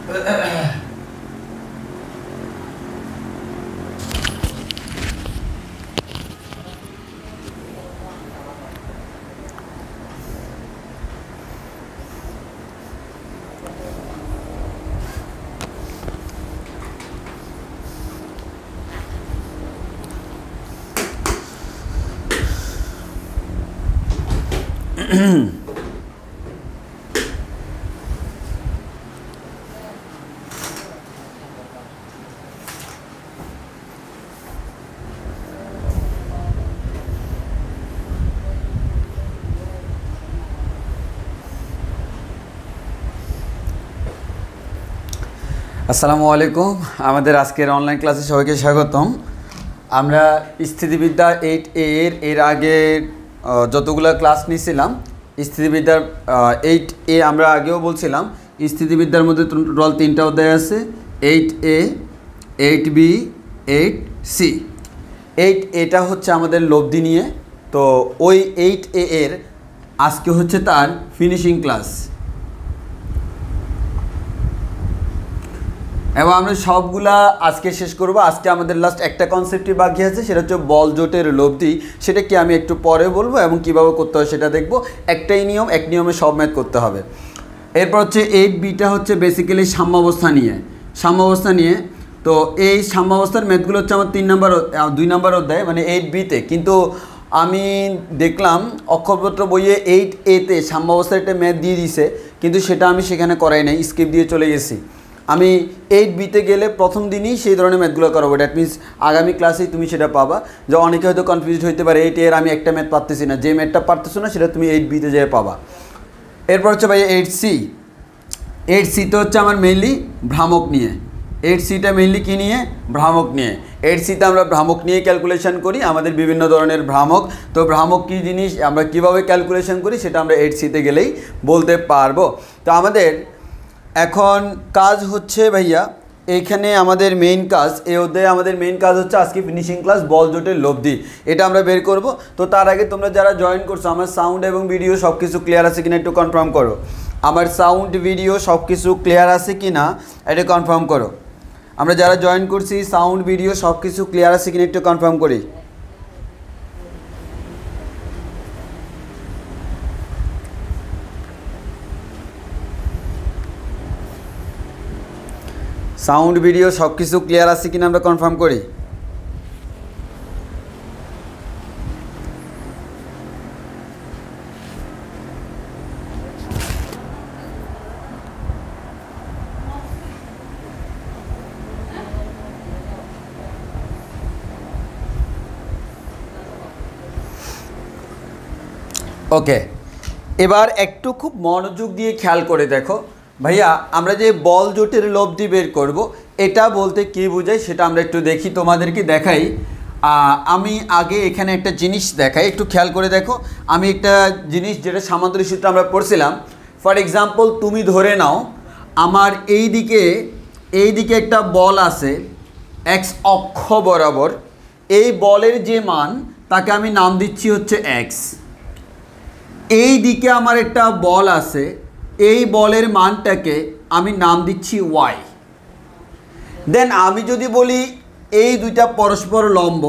আসসালামু আলাইকুম। আমাদের আজকের অনলাইন ক্লাসে সবাইকে স্বাগতম। আমরা স্থিতিবিদ্যা 8A এর আগে যতগুলো ক্লাস নিয়েছিলাম, স্থিতিবিদ্যার 8A আমরা আগেও বলছিলাম। স্থিতিবিদ্যার মধ্যে টোটাল 3টা অধ্যায় আছে, 8A, 8B, 8C। 8A হচ্ছে আমাদের লব্ধি নিয়ে। তো ওই 8A এর আজকে হচ্ছে তার ফিনিশিং ক্লাস, এবং আমরা সবগুলা আজকে শেষ করব। আজকে আমাদের লাস্ট একটা কনসেপ্টই বাকি আছে, সেটা হচ্ছে বল জোটের লব্ধি। সেটা কি আমি একটু পরে বলবো এবং কীভাবে করতে হয় সেটা দেখব। একটাই নিয়ম, এক নিয়মে সব ম্যাথ করতে হবে। এরপর হচ্ছে 8Bটা হচ্ছে বেসিক্যালি সাম্যাবস্থা নিয়ে। তো এই সাম্যাবস্থার ম্যাথগুলো হচ্ছে আমার 2 নম্বর অধ্যায়, মানে 8Bতে। কিন্তু আমি দেখলাম অক্ষরপত্র বইয়ে 8Aতে সাম্যাবস্থার একটা ম্যাথ দিয়ে দিছে, কিন্তু সেটা আমি সেখানে করাই নাই, স্কিপ দিয়ে চলে গেছি। আমি 8Bতে গেলে প্রথম দিনই সেই ধরনের ম্যাথগুলো করাবো। দ্যাট মিনস আগামী ক্লাসেই তুমি সেটা পাবা। যে অনেকে হয়তো কনফিউজ হইতে পারে, 8A এর আমি একটা ম্যাথ পারতেছি না, যে ম্যাথটা পারতেছো না সেটা তুমি 8Bতে যেয়ে পাবা। এরপর হচ্ছে ভাই 8Cতে হচ্ছে আমার মেইনলি ভ্রামক নিয়ে। 8Cটা মেইনলি কী নিয়ে? ভ্রামক নিয়ে। 8Cতে আমরা ভ্রামক নিয়ে ক্যালকুলেশন করি, আমাদের বিভিন্ন ধরনের ভ্রামক। তো ভ্রামক কী জিনিস, আমরা কীভাবে ক্যালকুলেশন করি সেটা আমরা 8Cতে গেলেই বলতে পারবো। তো আমাদের এখন কাজ হচ্ছে ভাইয়া, এইখানে আমাদের মেইন কাজ, এই অধ্যায়ে আমাদের মেইন কাজ হচ্ছে আজকে ফিনিশিং ক্লাস বল জোটের লব্ধি, এটা আমরা বের করব। তো তার আগে তোমরা যারা জয়েন করছো, আমার সাউন্ড এবং ভিডিও সব কিছু ক্লিয়ার আছে কিনা একটু কনফার্ম করো। আমার সাউন্ড ভিডিও সব কিছু ক্লিয়ার আছে কি না এটা কনফার্ম করো। আমরা যারা জয়েন করছি সাউন্ড ভিডিও সব কিছু ক্লিয়ার আছে কিনা একটু কনফার্ম করি। সাউন্ড ভিডিও সব কিছু ক্লিয়ার আছে কিনা আমরা কনফার্ম করি। ওকে, এবার একটু খুব মনোযোগ দিয়ে খেয়াল করে দেখো ভাইয়া, আমরা যে বল জোটের লব্ধি বের করব এটা বলতে কী বোঝায় সেটা আমরা একটু দেখি, তোমাদেরকে দেখাই। আমি আগে এখানে একটা জিনিস দেখাই, একটু খেয়াল করে দেখো। আমি একটা জিনিস যেটা সামান্তরিক সূত্র আমরা পড়ছিলাম, ফর এক্সাম্পল তুমি ধরে নাও আমার এই দিকে একটা বল আছে এক্স অক্ষ বরাবর। এই বলের যে মান তাকে আমি নাম দিচ্ছি হচ্ছে এক্স। এই দিকে আমার একটা বল আছে, এই বলের মানটাকে আমি নাম দিচ্ছি ওয়াই। দেন আমি যদি বলি এই দুইটা পরস্পর লম্ব,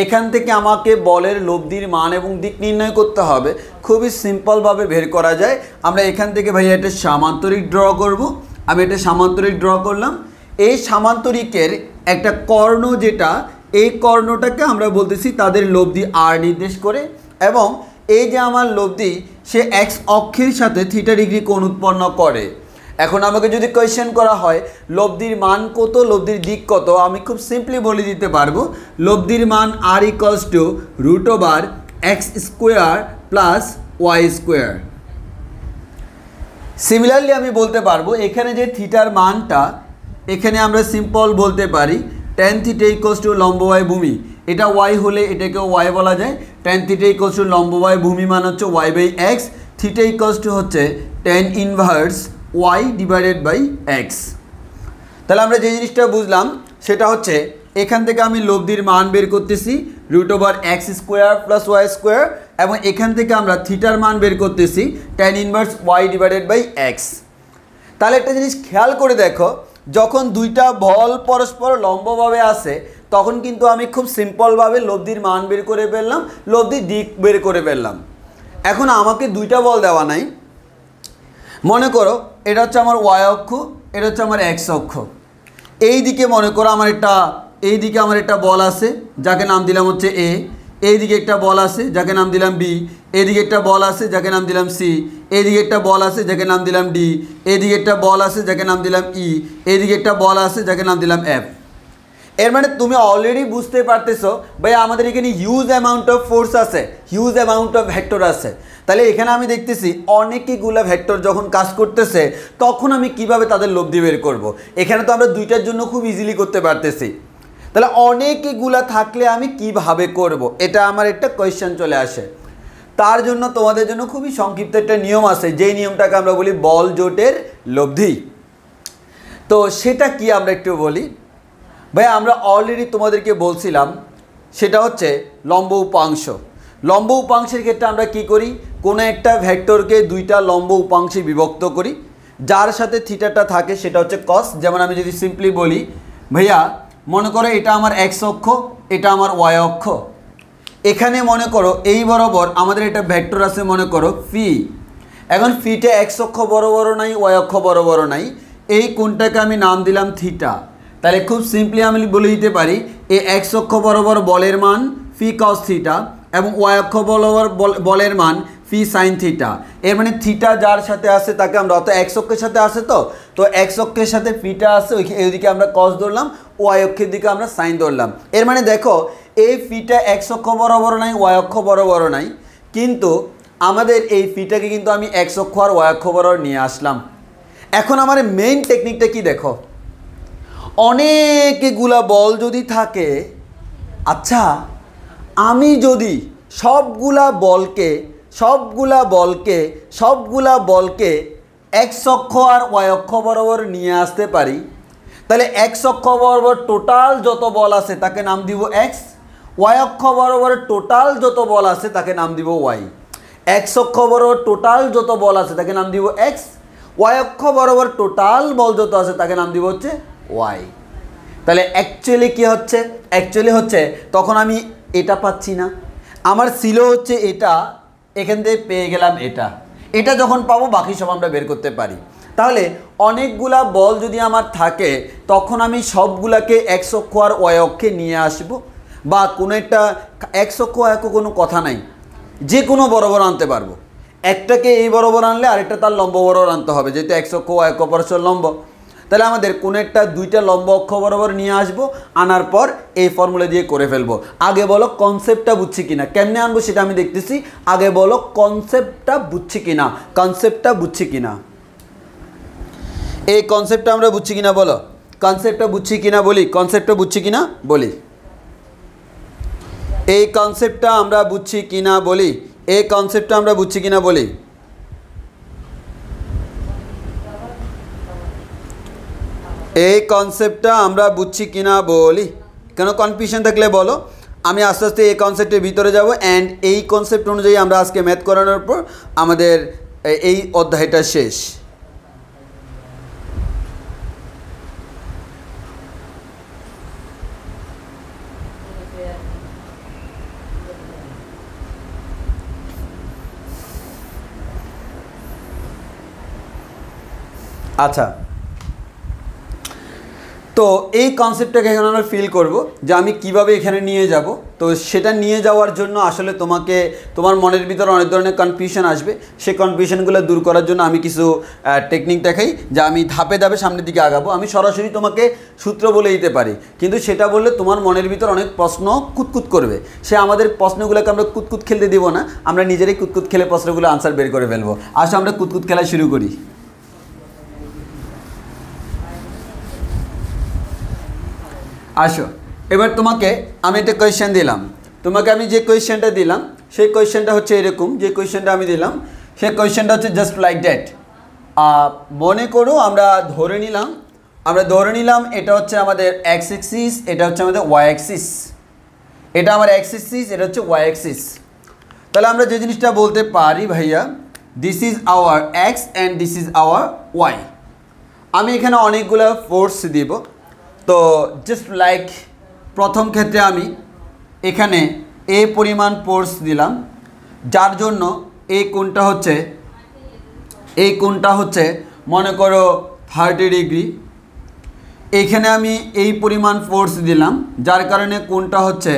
এখান থেকে আমাকে বলের লব্ধির মান এবং দিক নির্ণয় করতে হবে। খুবই সিম্পলভাবে বের করা যায়। আমরা এখান থেকে ভাইয়া এটা সামান্তরিক ড্র করব। আমি এটা সামান্তরিক ড্র করলাম। এই সামান্তরিকের একটা কর্ণ, যেটা এই কর্ণটাকে আমরা বলতেছি তাদের লব্ধি আর নির্দেশ করে, এবং এই যে আমার লব্ধি সে এক্স অক্ষের সাথে থিটা ডিগ্রি কোণ উৎপন্ন করে। এখন আমাকে যদি কোয়েশ্চেন করা হয় লব্ধির মান কত, লব্ধির দিক কত, আমি খুব সিম্পলি বলে দিতে পারবো লব্ধির মান আর equals to √x² plus y²। Similarly আমি বলতে পারবো এখানে যে থিটার মানটা, এখানে আমরা সিম্পল বলতে পারি tan θ = লম্ব y ভূমি। এটা y হলে এটাকেও y বলা যায়। tan θ = লম্ব y ভূমি মান হচ্ছে y/x, থিটা হচ্ছে tan inverse y divided by x। তাহলে আমরা যে জিনিসটা বুঝলাম সেটা হচ্ছে এখান থেকে আমি লব্ধির মান বের করতেছি √x² প্লাস y², এবং এখান থেকে আমরা থিটার মান বের করতেছি tan inverse y divided by x। তাহলে একটা জিনিস খেয়াল করে দেখো, যখন দুইটা বল পরস্পর লম্বভাবে আসে তখন কিন্তু আমি খুব সিম্পলভাবে লব্ধির মান বের করে ফেললাম, লব্ধির দিক বের করে ফেললাম। এখন আমাকে দুইটা বল দেওয়া নাই, মনে করো এটা হচ্ছে আমার ওয়াই অক্ষ, এটা হচ্ছে আমার এক্স অক্ষ। এই দিকে মনে করো আমার একটা বল আছে যাকে নাম দিলাম হচ্ছে এ, এইদিকে একটা বল আছে যাকে নাম দিলাম বি, এদিকে একটা বল আছে যাকে নাম দিলাম সি, এদিকে একটা বল আছে যাকে নাম দিলাম ডি, এদিকে একটা বল আছে যাকে নাম দিলাম ই, এদিকে একটা বল আছে যাকে নাম দিলাম এফ। এর মানে তুমি অলরেডি বুঝতে পারতেছো ভাই আমাদের এখানে হিউজ অ্যামাউন্ট অফ ফোর্স আছে, হিউজ অ্যামাউন্ট অফ ভেক্টর আছে। তাহলে এখানে আমি দেখতেছি অনেকগুলো ভেক্টর যখন কাজ করতেছে তখন আমি কিভাবে তাদের লব্ধি বের করব। এখানে তো আমরা দুইটার জন্য খুব ইজিলি করতে পারতেছি, তাহলে অনেকগুলা থাকলে আমি কিভাবে করব, এটা আমার একটা কোয়েশ্চেন চলে আসে। তার জন্য তোমাদের জন্য খুবই সংক্ষিপ্ত একটা নিয়ম আছে, যেই নিয়মটাকে আমরা বলি বল জোটের লব্ধি। তো সেটা কি আমরা একটু বলি। ভাই আমরা অলরেডি তোমাদেরকে বলছিলাম সেটা হচ্ছে লম্ব উপাংশ। লম্ব উপাংশের ক্ষেত্রে আমরা কি করি, কোনো একটা ভেক্টরকে দুইটা লম্ব উপাংশে বিভক্ত করি, যার সাথে থিটাটা থাকে সেটা হচ্ছে কস। যেমন আমি যদি সিম্পলি বলি ভাইয়া মনে করো এটা আমার এক্স অক্ষ, এটা আমার ওয়াই অক্ষ। এখানে মনে করো এই বরাবর আমাদের একটা ভেক্টর আছে মনে করো ফি। এখন ফিটা এক্স অক্ষ বড় বড় নাই, ওয়াই অক্ষ বড় বড় নাই, এই কোণটাকে আমি নাম দিলাম থিটা। তাহলে খুব সিম্পলি আমি বলে দিতে পারি এই এক্স অক্ষ বরাবর বলের মান ফি কস থিটা এবং ওয়াই অক্ষ বরাবর বলের মান ফি সাইন থিটা। এর মানে থিটা যার সাথে আসে তাকে আমরা অত এক্স অক্ষের সাথে আসে, তো এক্স অক্ষের সাথে ফিটা আসে, ওইদিকে আমরা কস ধরলাম, ওয়াই অক্ষের দিকে আমরা সাইন ধরলাম। এর মানে দেখো এই ফিটা এক্স অক্ষ বরাবর নাই, ওয়াই অক্ষ বরাবর নাই, কিন্তু আমাদের এই ফিটাকে কিন্তু আমি এক্স অক্ষ আর ওয়াই অক্ষ বরাবর নিয়ে আসলাম। এখন আমার মেইন টেকনিকটা কি দেখো, অনেকগুলা বল যদি থাকে, আচ্ছা আমি যদি সবগুলা বলকে এক্স অক্ষ আর ওয়াই অক্ষ বরাবর নিয়ে আসতে পারি, তাহলে এক্স অক্ষ বরাবর টোটাল যত বল আছে তাকে নাম দিব এক্স, ওয়াই অক্ষ বরাবর টোটাল যত বল আছে তাকে নাম দিব ওয়াই। এক্স অক্ষ বরাবর টোটাল যত বল আছে তাকে নাম দিব এক্স, ওয়াই অক্ষ বরাবর টোটাল বল যত আছে তাকে নাম দিব হচ্ছে ওয়াই। তাহলে অ্যাকচুয়ালি কি হচ্ছে, অ্যাকচুয়ালি হচ্ছে তখন আমি এটা পাচ্ছি না, আমার ছিল হচ্ছে এটা, এখান থেকে পেয়ে গেলাম এটা, এটা যখন পাবো বাকি সব আমরা বের করতে পারি। তাহলে অনেকগুলা বল যদি আমার থাকে তখন আমি সবগুলাকে এক্স অক্ষ আর ওয়াই অক্ষে নিয়ে আসব, বা কোনো একটা এক্স অক্ষ ওয়াই অক্ষ কোনো কথা নাই, যে কোনো বরাবর আনতে পারবো। একটাকে এই বরাবর আনলে আরেকটা তার লম্ব বরাবর আনতে হবে, যেহেতু এক্স অক্ষ ওয়াই অক্ষ পরস্পর লম্ব। তাহলে আমাদের কোনো একটা দুইটা লম্ব অক্ষ বরাবর নিয়ে আসবো, আনার পর এই ফর্মুলা দিয়ে করে ফেলবো। আগে বলো কনসেপ্টটা বুঝছি কিনা, কেমনে আনবো সেটা আমি দেখতেছি, আগে বলো কনসেপ্টটা বুঝছি কিনা, কনসেপ্টটা বুঝছি কিনা, এই কনসেপ্টটা আমরা বুঝছি কিনা বলো, কনসেপ্টটা বুঝছি কিনা বলি, কনসেপ্টটা বুঝছি কিনা বলি, এই কনসেপ্টটা আমরা বুঝছি কিনা বলি, এই কনসেপ্টটা আমরা বুঝছি কিনা বলি। এই কনসেপ্টটা আমরা বুঝছি কিনা বলি, কেন কনফিউশন থাকলে বলো, আমি আস্তে আস্তে এই কনসেপ্টের ভিতরে যাব। অ্যান্ড এই কনসেপ্ট অনুযায়ী আমরা আজকে ম্যাথ করানোর পর আমাদের এই অধ্যায়টা শেষ। আচ্ছা, তো এই কনসেপ্টটাকে এখন আমরা ফিল করব যে আমি কিভাবে এখানে নিয়ে যাব। তো সেটা নিয়ে যাওয়ার জন্য আসলে তোমার মনের ভিতরে অনেক ধরনের কনফিউশন আসবে, সেই কনফিউশনগুলো দূর করার জন্য আমি কিছু টেকনিক দেখাই, যা আমি ধাপে ধাপে সামনের দিকে আগাবো। আমি সরাসরি তোমাকে সূত্র বলে দিতে পারি, কিন্তু সেটা বললে তোমার মনের ভিতর অনেক প্রশ্ন কুতকুত করবে। সে আমাদের প্রশ্নগুলোকে আমরা কুতকুত খেলতে দিব না, আমরা নিজেরাই কুতকুত খেলে প্রশ্নগুলো আনসার বের করে ফেলবো। আসো আমরা কুতকুত খেলা শুরু করি। আসো এবার তোমাকে আমি একটা কোয়েশ্চেন দিলাম, তোমাকে আমি যে কোয়েশ্চেনটা দিলাম সেই কোয়েশ্চেনটা হচ্ছে এরকম, যে কোয়েশ্চেনটা আমি দিলাম সেই কোয়েশ্চেনটা হচ্ছে জাস্ট লাইক দ্যাট। মনে করো আমরা ধরে নিলাম এটা হচ্ছে আমাদের এক্স অ্যাক্সিস, এটা হচ্ছে আমাদের ওয়াই অ্যাক্সিস, এটা আমার এক্স অ্যাক্সিস, এটা হচ্ছে ওয়াই অ্যাক্সিস। তাহলে আমরা যে জিনিসটা বলতে পারি ভাইয়া, this is our x and this is our y. আমি এখানে অনেকগুলো ফোর্স দিব। তো জাস্ট লাইক প্রথম ক্ষেত্রে আমি এখানে এ পরিমাণ ফোর্স দিলাম, যার জন্য এই কোণটা হচ্ছে মনে করো 30 ডিগ্রি। এখানে আমি এই পরিমাণ ফোর্স দিলাম, যার কারণে কোণটা হচ্ছে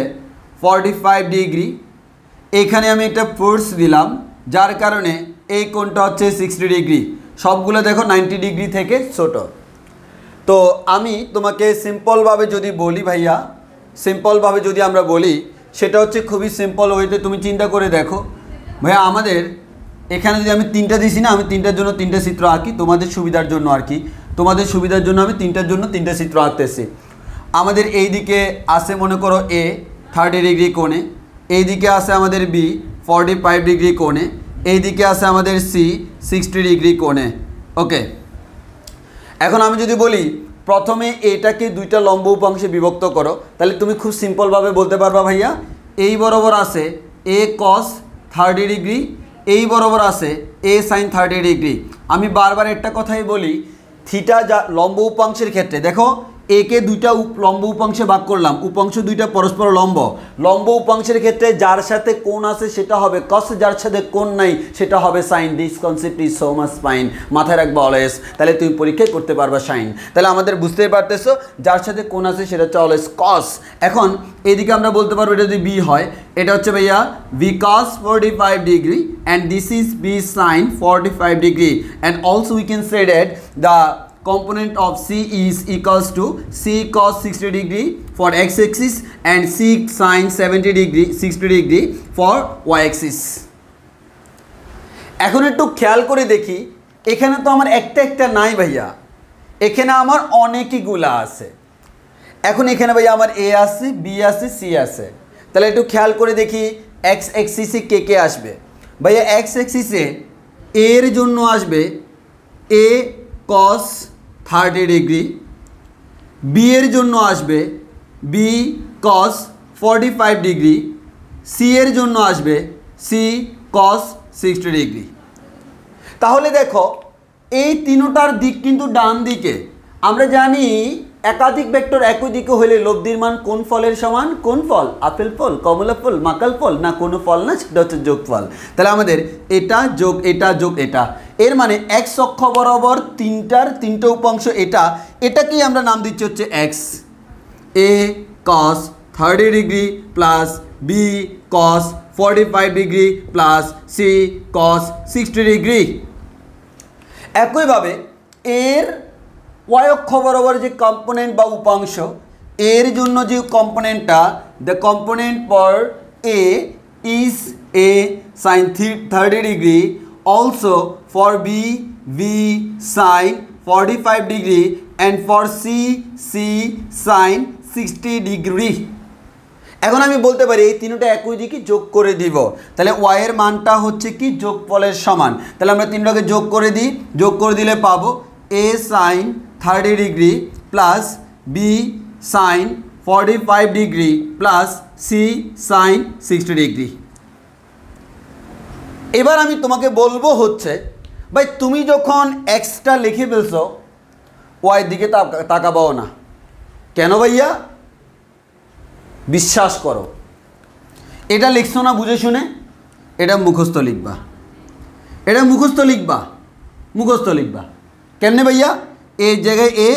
45 ডিগ্রি। এখানে আমি একটা ফোর্স দিলাম, যার কারণে এই কোণটা হচ্ছে 60 ডিগ্রি। সবগুলো দেখো 90 ডিগ্রি থেকে ছোট। তো আমি তোমাকে সিম্পলভাবে যদি বলি ভাইয়া, সিম্পলভাবে যদি আমরা বলি, সেটা হচ্ছে খুবই সিম্পল ওয়েতে তুমি চিন্তা করে দেখো ভাইয়া। আমাদের এখানে যদি আমি 3টা দিছি না, আমি 3টার জন্য 3টে চিত্র আঁকি তোমাদের সুবিধার জন্য আর কি। তোমাদের সুবিধার জন্য আমি 3টার জন্য 3টে চিত্র আঁকতেছি। আমাদের এই দিকে আসে মনে করো এ 30 ডিগ্রি কোণে, এই দিকে আসে আমাদের বি 45 ডিগ্রি কোণে, এই দিকে আসে আমাদের সি 60 ডিগ্রি কোণে। ওকে, এখন আমি যদি বলি প্রথমে এটাকে 2টা লম্ব উপাংশে বিভক্ত করো, তাহলে তুমি খুব সিম্পলভাবে বলতে পারবা ভাইয়া এই বরাবর আছে এ কস 30 ডিগ্রি, এই বরাবর আছে এ সাইন 30 ডিগ্রি। আমি বারবার একটা কথাই বলি, থিটা যা লম্ব উপাংশের ক্ষেত্রে দেখো একে 2টা লম্ব উপাংশে ভাগ করলাম, উপাংশ 2টা পরস্পর লম্ব। লম্ব উপাংশের ক্ষেত্রে যার সাথে কোণ আছে সেটা হবে কস, যার সাথে কোণ নাই সেটা হবে sine. This concept is so much fine, মাথায় রাখবা অলওয়েজ, তাহলে তুমি পরীক্ষায় করতে পারবা সাইন। তাহলে আমাদের বুঝতেই পারতেছো যার সাথে কোণ আছে সেটা হচ্ছে অলওয়েজ কস। এখন এদিকে আমরা বলতে পারবো এটা যদি বি হয়, এটা হচ্ছে ভাইয়া B cos 45 degree and this is B sine 45 degree, and also we can say that the component of C is equals to C cos 60 degree for x-axis and C sin 60 degree for y-axis. এখন একটু খেয়াল করে দেখি, এখানে তো আমার একটা নাই ভাইয়া, এখানে আমার অনেকগুলা আছে। এখন এখানে ভাইয়া আমার A আছে, B আছে, C আছে। তাহলে একটু খেয়াল করে দেখি x-axis-এ কে আসবে। ভাইয়া x-axis-এ এর জন্য আসবে A cos 30 ডিগ্রি, বি এর জন্য আসবে বি কস 45 ডিগ্রি, সি এর জন্য আসবে সি কস 60 ডিগ্রি। তাহলে দেখো এই তিনটার দিক কিন্তু ডান দিকে। আমরা জানি একাধিক ভেক্টর একই দিকে হলে লব্ধির মান কোন ফলের সমান? কোন ফল? আপেল ফল, কমলা ফল, মাকাল ফল, না কোনো ফল না, সেটা হচ্ছে যোগফল। তাহলে আমাদের এটা যোগ এটা যোগ এটা, এর মানে এক্স অক্ষ বরাবর তিনটা উপাংশ এটাকেই আমরা নাম দিচ্ছি হচ্ছে এক্স। এ কস 30 degree plus B cos 45 degree plus C কস 60 ডিগ্রি। একইভাবে এর ওয়াই অক্ষ বরাবর যে কম্পোনেন্ট বা উপাংশ, এর জন্য যে কম্পোনেন্টটা, the component for A is A sine 30 degree, also for B B sine 45 degree and for C C sine 60 degree. এখন আমি বলতে পারি এই তিনটা একই দিকে যোগ করে দিব, তাহলে ওয়াই এর মানটা হচ্ছে কি যোগফলের সমান। তাহলে আমরা তিনটাকে যোগ করে দিই, যোগ করে দিলে পাবো A sine 30 degree plus B sine 45 degree plus C sine 60 degree. এবার আমি তোমাকে বলবো হচ্ছে ভাই তুমি যখন এক্সটা লিখে ফেলছো ওয়াই দিকে তাকাবাও না কেন ভাইয়া? বিশ্বাস করো, এটা লিখছো না বুঝে শুনে, এটা মুখস্থ লিখবা, এটা মুখস্থ লিখবা। কেমনে ভাইয়া? এই জায়গায় এ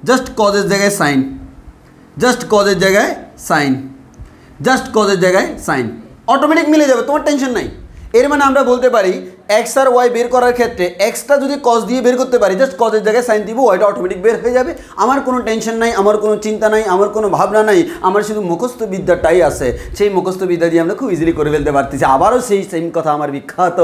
জাস্ট কজের জায়গায় সাইন, জাস্ট কজের জায়গায় সাইন, জাস্ট কজের জায়গায় সাইন, অটোমেটিক মিলে যাবে, তোমার টেনশন নাই। এর মানে আমরা বলতে পারি এক্স আর ওয়াই বের করার ক্ষেত্রে এক্সটা যদি কজ দিয়ে বের করতে পারি, জাস্ট কজের জায়গায় সাইন দিব, ওয়াইটা অটোমেটিক বের হয়ে যাবে। আমার কোনো টেনশন নাই, আমার কোনো চিন্তা নাই, আমার কোনো ভাবনা নাই, আমার শুধু মুখস্থ বিদ্যাটাই আছে। সেই মুখস্থ বিদ্যা দিয়ে আমরা খুব ইজিলি করে ফেলতে পারতেছি। আবারও সেই সেম কথা আমার বিখ্যাত,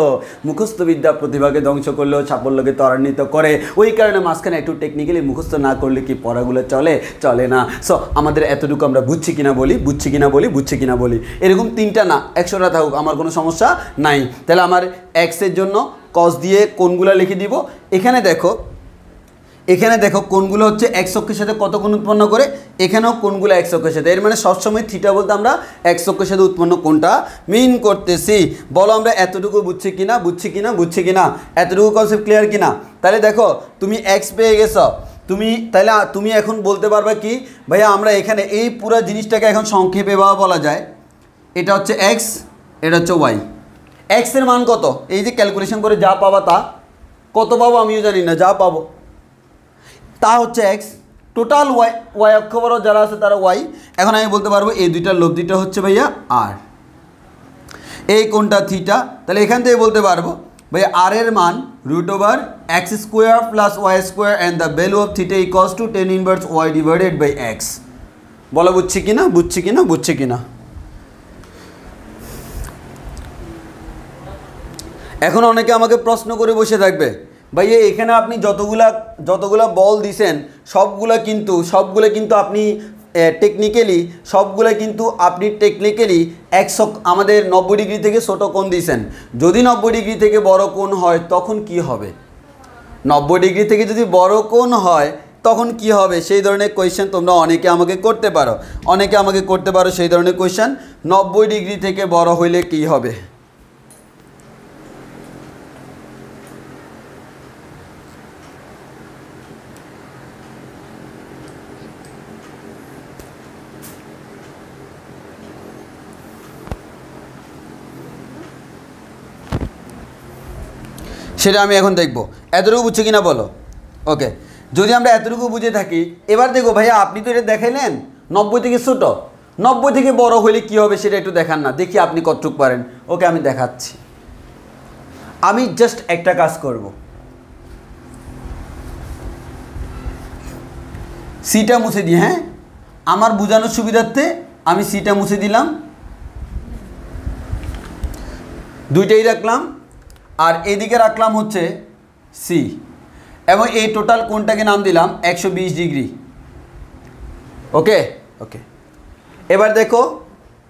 মুখস্থ বিদ্যা প্রতিভাকে ধ্বংস করলেও সাফল্যকে ত্বরান্বিত করে। ওই কারণে মাঝখানে একটু টেকনিক্যালি মুখস্থ না করলে কি পড়াগুলো চলে না। সো আমাদের এতটুকু আমরা বুঝছি কিনা বলি, এরকম 3টা না 100টা থাকুক, আমার কোনো সমস্যা নাই। তাহলে আমার এক্সের জন্য কস দিয়ে কোনগুলো লিখে দিব। এখানে দেখো এখানে দেখো কোণগুলো হচ্ছে এক্স অক্ষের সাথে কত কোণ উৎপন্ন করে, এখানেও কোণগুলো এক্স অক্ষের সাথে, এর মানে সবসময় থিটা বলতে আমরা এক্স অক্ষের সাথে উৎপন্ন কোণটা মিন করতেছি। বলো আমরা এতটুকু বুঝছি কিনা, বুঝছি কিনা, বুঝছি কিনা, এতটুকু কনসেপ্ট ক্লিয়ার কিনা? তাহলে দেখো তুমি এক্স পেয়ে গেছো, তাহলে তুমি এখন বলতে পারবা কি ভাইয়া আমরা এখানে এই পুরো জিনিসটাকে এখন সংক্ষেপে বলা যায় এটা হচ্ছে এক্স, এটা হচ্ছে ওয়াই। এক্সের মান কত, এই যে ক্যালকুলেশন করে যা পাবা তা কত পাবো আমিও জানি না, যা পাবো তা হচ্ছে এক্স, টোটাল ওয়াই অক্ষ বরাবর যারা আছে তারা ওয়াই। এখন আমি বলতে পারবো এই দুইটার লব্ধিটা হচ্ছে ভাইয়া আর, এই কোণটা থিটা। তাহলে এখান থেকে বলতে পারবো ভাইয়া আর এর মান √/x² + y² and the value of theta equals to tan inverse y divided by x. বলো বুঝছি কিনা, বুঝছি কিনা, বুঝছি কিনা? এখন অনেকে আমাকে প্রশ্ন করে বসে থাকবে ভাইয়া এখানে আপনি যতগুলা বল দিছেন সবগুলো কিন্তু আপনি টেকনিক্যালি আমাদের 90 ডিগ্রি থেকে ছোট কোণ দিয়েছেন। যদি 90 ডিগ্রি থেকে বড় কোণ হয় তখন কি হবে? 90 ডিগ্রি থেকে যদি বড় কোণ হয় তখন কি হবে? সেই ধরনের কোয়েশ্চেন তোমরা অনেকে আমাকে করতে পারো সেই ধরনের কোয়েশ্চেন। 90 ডিগ্রি থেকে বড় হইলে কি হবে? সেটা আমি এখন দেখব। এতটুকু বুঝছো কিনা বলো? ওকে, যদি আমরা এতটুকু বুঝে থাকি এবার দেখো ভাইয়া আপনি তো এটা দেখাইলেন 90 থেকে ছোটো, 90 থেকে বড় হলে কি হবে সেটা একটু দেখান না, দেখি আপনি কতটুকু পারেন। ওকে আমি দেখাচ্ছি। আমি জাস্ট একটা কাজ করব, সিটা মুছে দিই। হ্যাঁ, আমার বোঝানোর সুবিধার্থে আমি সিটা মুছে দিলাম, দুইটাই রাখলাম, আর এদিকে রাখলাম হচ্ছে সি, এবং এই টোটাল কোণটাকে নাম দিলাম 120 ডিগ্রি। ওকে ওকে, এবার দেখো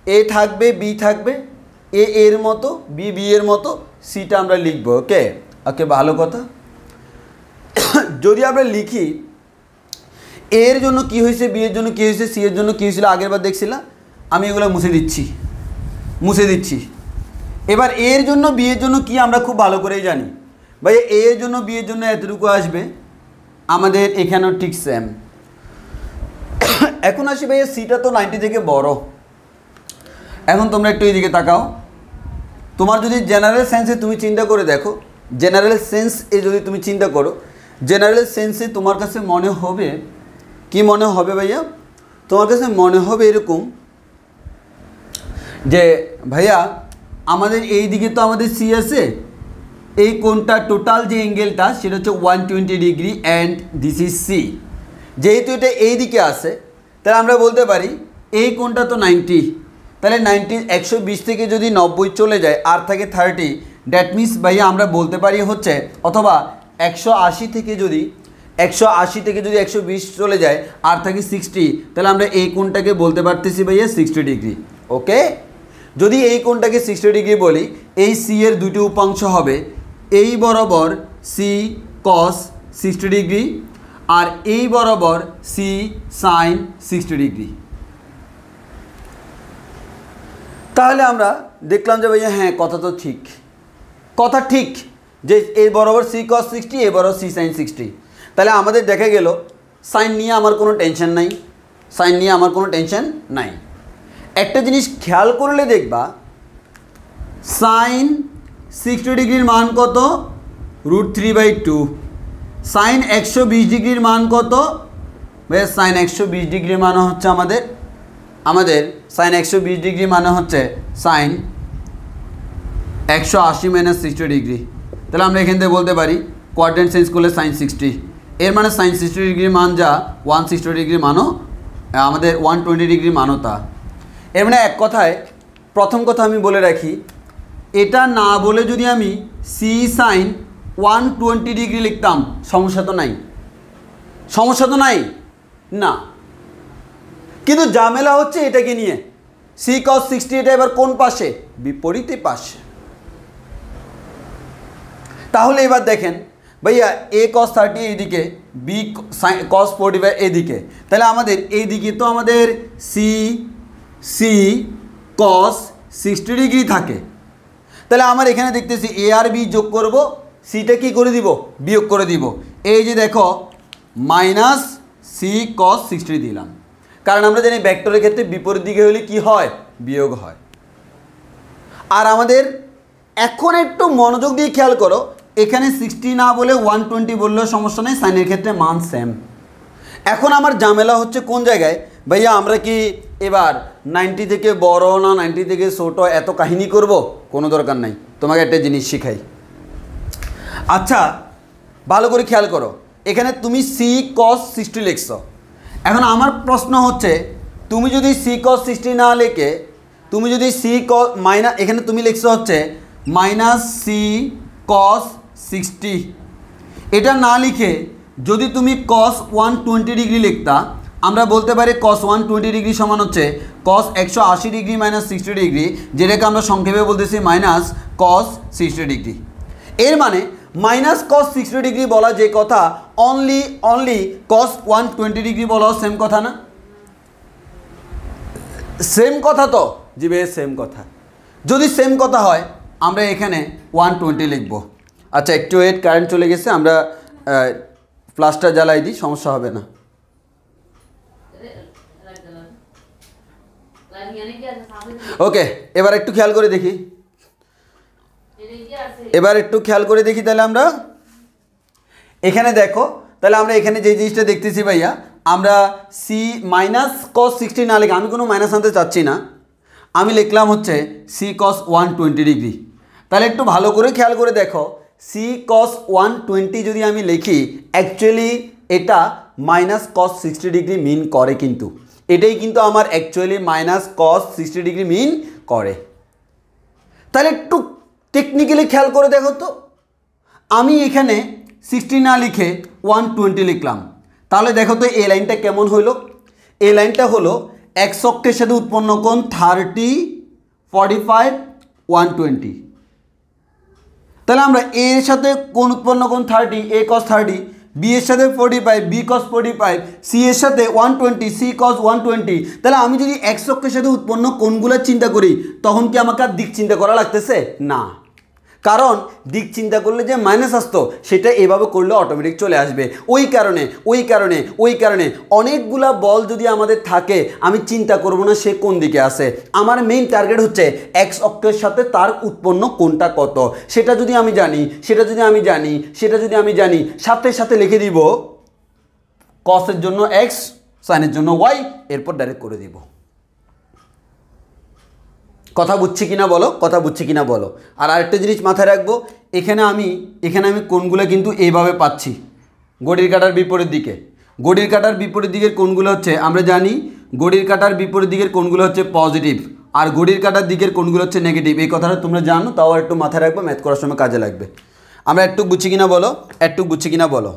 এ থাকবে, বি থাকবে, এ এর মতো, বি বি এর মতো, সিটা আমরা লিখবো। ওকে ওকে, ভালো কথা। যদি আমরা লিখি এ এর জন্য কি হয়েছে, বি এর জন্য কি হয়েছে, সি এর জন্য কি হয়েছিল আগের বার দেখছিলাম, আমি এগুলো মুছে দিচ্ছি। এবার এ এর জন্য বি এর জন্য কি আমরা খুব ভালো করেই জানি ভাই, এ এর জন্য বি এর জন্য এতটুকু আসবে, আমাদের এখানেও ঠিক সেম। এখন আসি ভাইয়া সিটা তো 90 থেকে বড়। এখন তোমরা একটু এইদিকে তাকাও, তোমার যদি জেনারেল সেন্সে তুমি চিন্তা করে দেখো, জেনারেল সেন্সে যদি তুমি চিন্তা করো, জেনারেল সেন্সে তোমার কাছে মনে হবে কি, মনে হবে ভাইয়া তোমার কাছে মনে হবে এরকম যে ভাইয়া আমাদের এই দিকে তো আমাদের সি আছে, এই কোণটা টোটাল যে অ্যাঙ্গেলটা সেটা হচ্ছে 120 degree and this is C. যেহেতু এটা এই দিকে আছে তাহলে আমরা বলতে পারি এই কোণটা তো 90, তাহলে 120 থেকে যদি 90 চলে যায় আর থাকে 30, দ্যাট মিনস ভাইয়া আমরা বলতে পারি হচ্ছে, অথবা 180 থেকে যদি 120 চলে যায় আর থাকে 60, তাহলে আমরা এই কোণটাকে বলতে পারতেছি ভাইয়া 60 ডিগ্রি। ওকে, যদি এই কোণটাকে 60 ডিগ্রি বলি, এই সি এর দুটি উপাংশ হবে, এই বরাবর সি কস 60 ডিগ্রি আর এই বরাবর সি সাইন 60 ডিগ্রি। তাহলে আমরা দেখলাম যে ভাইয়া হ্যাঁ কথা ঠিক যে এই বরাবর সি কস 60, এই বরাবর সি সাইন 60। তাহলে আমাদের দেখা গেল সাইন নিয়ে আমার কোনো টেনশন নাই। একটা জিনিস খেয়াল করলে দেখবা সাইন 60 ডিগ্রির মান কত, √3/2। সাইন 120 ডিগ্রির মান কত ভাইয়া, সাইন 120 ডিগ্রির মান হচ্ছে আমাদের সাইন 120 ডিগ্রি মানে হচ্ছে সাইন 180 - 60 ডিগ্রি। তাহলে আমরা এখান থেকে বলতে পারি কোয়াড্রেন্ট চেঞ্জ করলে সাইন 60, এর মানে সাইন 60 ডিগ্রির মান যা 160 ডিগ্রির মানও আমাদের 120 ডিগ্রির মানও তা। এর মানে এক কথায় প্রথম কথা আমি বলে রাখি, এটা না বলে যদি আমি সি সাইন 120 ডিগ্রি লিখতাম সমস্যা তো নাই না, কিন্তু ঝামেলা হচ্ছে এটাকে নিয়ে, সি কস 60 এটা এবার কোন পাশে, বিপরীতে পাশে। তাহলে এবার দেখেন ভাইয়া এ কস 30 এইদিকে বি কস 45 এদিকে, তাহলে আমাদের এইদিকে তো আমাদের সি সি কস 60 ডিগ্রি থাকে। তাহলে আমার এখানে দেখতেছি এ আর বি যোগ করব, সিটা কি করে দিব, বিয়োগ করে দিব। এই যে দেখো মাইনাস সি কস 60 দিলাম, কারণ আমরা জানি ভেক্টরের ক্ষেত্রে বিপরীত দিকে হলে কি হয়, বিয়োগ হয়। আর আমাদের এখন একটু মনোযোগ দিয়ে খেয়াল করো, এখানে 60 না বলে 120 বললেও সমস্যা নেই, সাইনের ক্ষেত্রে মান সেম। এখন আমার ঝামেলা হচ্ছে কোন জায়গায়, ভাইয়া আমরা কি এবার 90 থেকে বড় না 90 থেকে ছোট এত কাহিনী করব, কোনো দরকার নাই। তোমাকে একটা জিনিস শিখাই। আচ্ছা ভালো করে খেয়াল করো, এখানে তুমি সি কস 60 লিখছো। এখন আমার প্রশ্ন হচ্ছে, তুমি যদি সি কস 60 না লিখে তুমি যদি সি কস মাইনাস, এখানে তুমি লিখছো হচ্ছে মাইনাস সি কস 60, এটা না লিখে যদি তুমি কস 120 ডিগ্রি লিখতা, আমরা বলতে পারি কস 120 ডিগ্রি সমান হচ্ছে কস 180 ডিগ্রি মাইনাস 60 ডিগ্রি, যেটাকে আমরা সংক্ষেপে বলতেছি মাইনাস কস 60 ডিগ্রি। এর মানে মাইনাস কস 60 ডিগ্রি বলা যে কথা, অনলি কস 120 ডিগ্রি বলা সেম কথা না? সেম কথা তো, জি ভাই সেম কথা। যদি সেম কথা হয় আমরা এখানে 120 লিখব। আচ্ছা একটু ওয়েট, কারেন্ট চলে গেছে, আমরা ফ্ল্যাশটা জ্বালাই দিই, সমস্যা হবে না। ওকে, এবার একটু খেয়াল করে দেখি, তাহলে আমরা এখানে দেখো, তাহলে আমরা এখানে যে জিনিসটা দেখতেছি ভাইয়া, আমরা সি মাইনাস কস 60 না লিখে, আমি কোনো মাইনাস আনতে চাচ্ছি না, আমি লিখলাম হচ্ছে সি কস 120 ডিগ্রি। তাহলে একটু ভালো করে খেয়াল করে দেখো, সি কস 120 যদি আমি লিখি, অ্যাকচুয়ালি এটা মাইনাস কস 60 ডিগ্রি মিন করে, কিন্তু এটাই কিন্তু আমার অ্যাকচুয়ালি মাইনাস কস 60 ডিগ্রি মিন করে। তাহলে একটু টেকনিক্যালি খেয়াল করে দেখো তো, আমি এখানে 60 না লিখে 120 লিখলাম, তাহলে দেখো তো এই লাইনটা কেমন হইল। এই লাইনটা হলো এক্স অক্ষের সাথে উৎপন্ন কোণ 30, 45, 120। তাহলে আমরা এ এর সাথে কোণ উৎপন্ন কোণ 30, এ কস 30, বি এর সাথে 45, বি কস 45, সি এর সাথে 120, সি কস 120। তাহলে আমি যদি এক্স অক্ষের সাথে উৎপন্ন কোণগুলো চিন্তা করি, তখন কি আমাকে আর দিক চিন্তা করা লাগতেছে না? কারণ দিক চিন্তা করলে যে মাইনাস আসতো, সেটা এভাবে করলে অটোমেটিক চলে আসবে। ওই কারণে অনেকগুলা বল যদি আমাদের থাকে, আমি চিন্তা করব না সে কোন দিকে আছে, আমার মেইন টার্গেট হচ্ছে এক্স অক্ষের সাথে তার উৎপন্ন কোণটা কত, সেটা যদি আমি জানি, সাথে সাথে লিখে দিব কসের জন্য এক্স, সাইনের জন্য ওয়াই, এরপর ডাইরেক্ট করে দিব। কথা বুঝছি কিনা বলো। আর আরেকটা জিনিস মাথায় রাখবো, এখানে আমি কোণগুলো কিন্তু এইভাবে পাচ্ছি, ঘড়ির কাঁটার বিপরীত দিকের কোণগুলো হচ্ছে, আমরা জানি ঘড়ির কাঁটার বিপরীত দিকের কোণগুলো হচ্ছে পজিটিভ, আর ঘড়ির কাঁটার দিকের কোণগুলো হচ্ছে নেগেটিভ। এই কথাটা তোমরা জানো, তাও একটু মাথায় রাখবো, ম্যাথ করার সময় কাজে লাগবে। আমরা একটু বুঝছি কিনা বলো।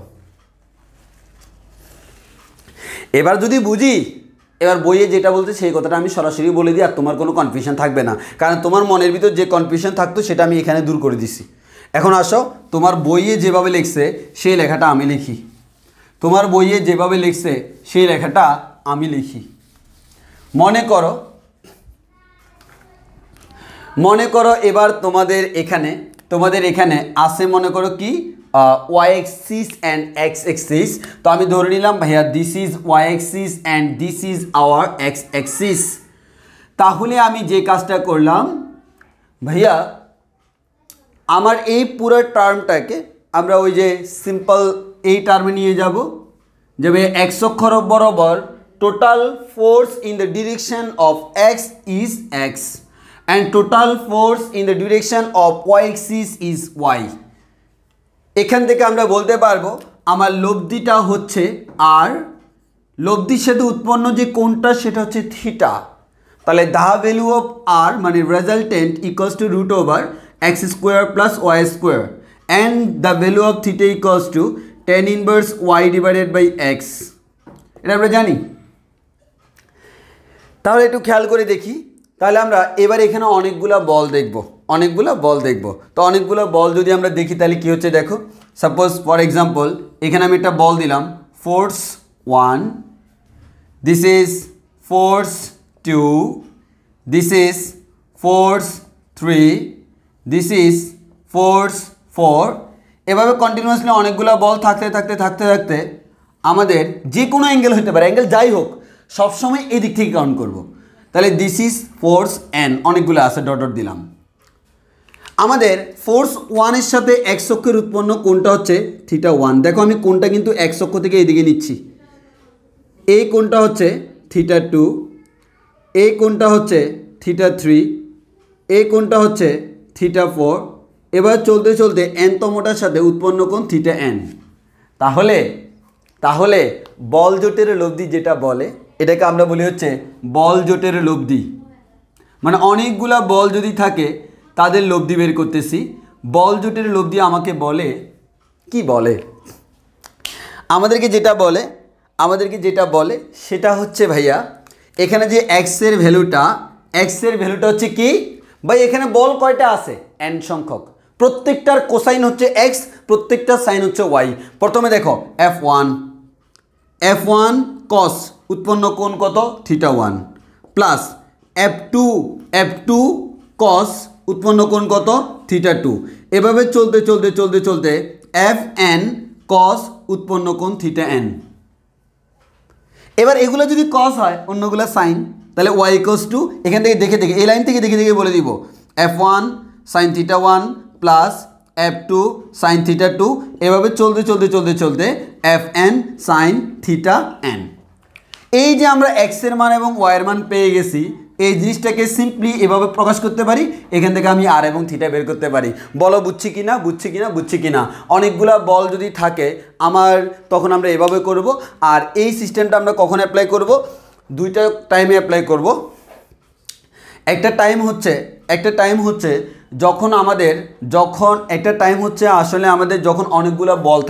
এবার যদি বুঝি, এবার বইয়ে যেটা বলছে সেই কথাটা আমি সরাসরি বলে দিই, আর তোমার কোনো কনফিউশন থাকবে না, কারণ তোমার মনের ভিতর যে কনফিউশন থাকতো সেটা আমি এখানে দূর করে দিছি। এখন আসো, তোমার বইয়ে যেভাবে লিখছে সেই লেখাটা আমি লিখি। মনে করো এবার তোমাদের এখানে আছে, মনে করো কি y axis and x axis. তো আমি ধরে নিলাম ভাইয়া this is y axis and this is our x axis. তাহলে আমি যে কাজটা করলাম ভাইয়া, আমার এই পুরো টার্মটাকে আমরা ওই যে সিম্পল এই টার্মে নিয়ে যাব, যে এক্স অক্ষর বরাবর total force in the direction of x is x and total force in the direction of y axis is y. এখান থেকে আমরা বলতে পারবো আমার লব্ধিটা হচ্ছে আর, লব্ধির সাথে উৎপন্ন যে কোণটা সেটা হচ্ছে থিটা। তাহলে দ্য ভ্যালু অফ আর মানে resultant equals to root over x square plus Y square and the value of theta equals to tan inverse y divided by x. এটা আমরা জানি। তাহলে একটু খেয়াল করে দেখি, তাহলে আমরা এবার এখানে অনেকগুলো বল দেখব। তো অনেকগুলো বল যদি আমরা দেখি তাহলে কী হচ্ছে দেখো, সাপোজ ফর এক্সাম্পল এখানে আমি একটা বল দিলাম force 1, this is force 2, this is force 3, this is force 4। এভাবে কন্টিনিউয়াসলি অনেকগুলো বল থাকতে থাকতে থাকতে থাকতে আমাদের যে কোনো অ্যাঙ্গেল হতে পারে, অ্যাঙ্গেল যাই হোক সবসময় এই দিক থেকে কাউন্ট করব। তাহলে দিস ইজ ফোর্স এন, অনেকগুলো আছে, ডট ডট দিলাম। আমাদের ফোর্স 1-এর সাথে এক্স অক্ষের উৎপন্ন কোণটা হচ্ছে θ1। দেখো আমি কোণটা কিন্তু এক্স অক্ষ থেকে এইদিকে নিচ্ছি। এই কোণটা হচ্ছে θ2, এই কোণটা হচ্ছে θ3, এই কোণটা হচ্ছে θ4। এবার চলতে চলতে এনতমটার সাথে উৎপন্ন কোণ θn। তাহলে বল জোটের লব্ধি যেটা বলে এটাকে আমরা বলি হচ্ছে বল জোটের লব্ধি। মানে অনেকগুলা বল যদি থাকে তাদের লব্ধি বের করতেছি। বল জোটের লব্ধি আমাকে বলে কি বলে, আমাদেরকে যেটা বলে সেটা হচ্ছে ভাইয়া, এখানে যে এক্সের ভ্যালুটা হচ্ছে কি ভাই, এখানে বল কয়টা আছে n সংখ্যক, প্রত্যেকটার কোসাইন হচ্ছে এক্স, প্রত্যেকটার সাইন হচ্ছে ওয়াই। প্রথমে দেখো f1 cos উৎপন্ন কোণ কত θ1 প্লাস f2 cos উৎপন্ন কোণ কত θ2। এভাবে চলতে চলতে চলতে চলতে fn cos উৎপন্ন কোণ θn। এবার এগুলো যদি cos হয় অন্যগুলো সাইন, তাহলে y = এখান থেকে দেখে দেখে এই লাইন থেকে দেখে দেখে বলে দিব f1 sin θ1 plus f2 sin θ2। এভাবে চলতে চলতে চলতে চলতে fn sin θn। এই যে আমরা x এর মান এবং y এর মান পেয়ে গেছি, এই জিনিসটাকে সিম্পলি এভাবে প্রকাশ করতে পারি। এখান থেকে আমি r এবং θ বের করতে পারি। বলো বুঝছি কিনা? অনেকগুলা বল যদি থাকে তখন আমরা এভাবে করব। আর এই সিস্টেমটা আমরা কখন অ্যাপ্লাই করব? দুইটা টাইমে অ্যাপ্লাই করব। একটা টাইম হচ্ছে যখন অনেকগুলো বল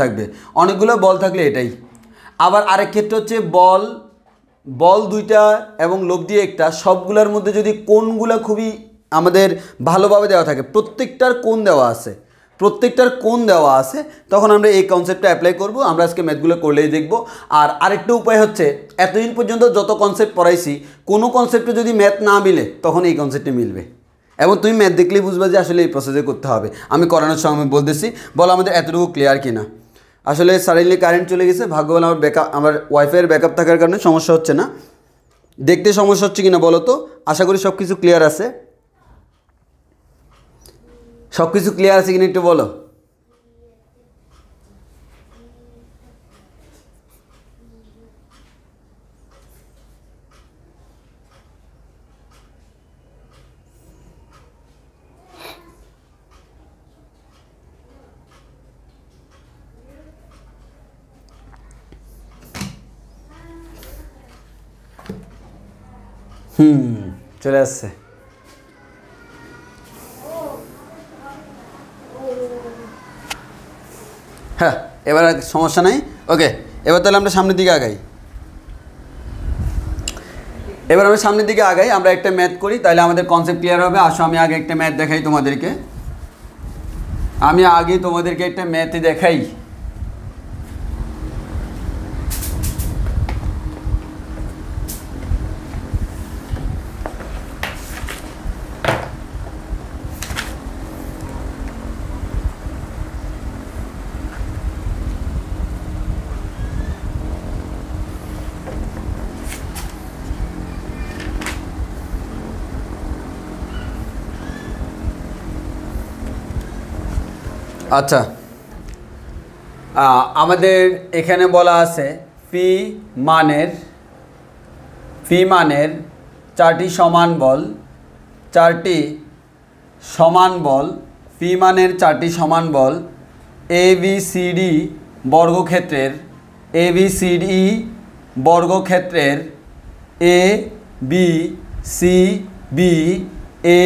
থাকবে, এটাই। আবার আরেক ক্ষেত্রে হচ্ছে বল দুইটা এবং লব্ধি একটা, সবগুলোর মধ্যে যদি কোণগুলো খুবই আমাদের ভালোভাবে দেওয়া থাকে, প্রত্যেকটার কোণ দেওয়া আছে, তখন আমরা এই কনসেপ্টটা অ্যাপ্লাই করব। আমরা আজকে ম্যাথগুলো করলেই দেখব। আর আরেকটা উপায় হচ্ছে, এতদিন পর্যন্ত যত কনসেপ্ট পড়াইছি কোনো কনসেপ্টে যদি ম্যাথ না মিলে তখন এই কনসেপ্টে মিলবে, এবং তুমি ম্যাথ দেখলেই বুঝবে যে আসলে এই প্রসেসে করতে হবে। আমি করানোর সময় বলতেছি, বলো আমাদের এতটুকু ক্লিয়ার কিনা। আসলে সাডেনলি কারেন্ট চলে গেছে, ভাগ্য ভালো আমার ওয়াইফাইয়ের ব্যাকআপ থাকার কারণে সমস্যা হচ্ছে না। দেখতে সমস্যা হচ্ছে কিনা বলো তো? আশা করি সব কিছু ক্লিয়ার আছে। কিনা একটু বলো। চলে আসছে। হ্যাঁ, এবার সমস্যা নাই। ওকে, এবার তাহলে আমরা সামনের দিকে আগাই। আমরা একটা ম্যাথ করি, তাহলে আমাদের কনসেপ্ট ক্লিয়ার হবে। আসো আমি আগে একটা ম্যাথ দেখাই তোমাদেরকে। একটা ম্যাথ দেখাই। আচ্ছা, আমাদের এখানে বলা আছে ফি মানের চারটি সমান বল, ফি মানের চারটি সমান বল ABCD বর্গক্ষেত্রের A B C B A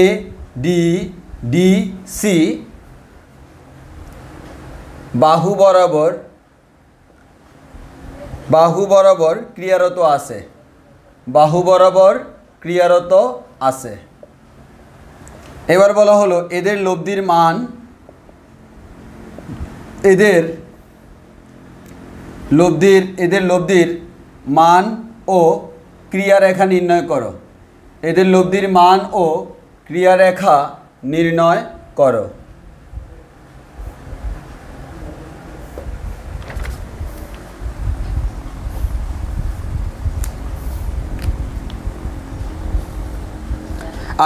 D D C বাহু বরাবর ক্রিয়ারত আছে। এবার বলা হলো এদের লব্ধির মান এদের লব্ধির মান ও ক্রিয়ারেখা নির্ণয় করো। এদের লব্ধির মান ও ক্রিয়ারেখা নির্ণয় করো।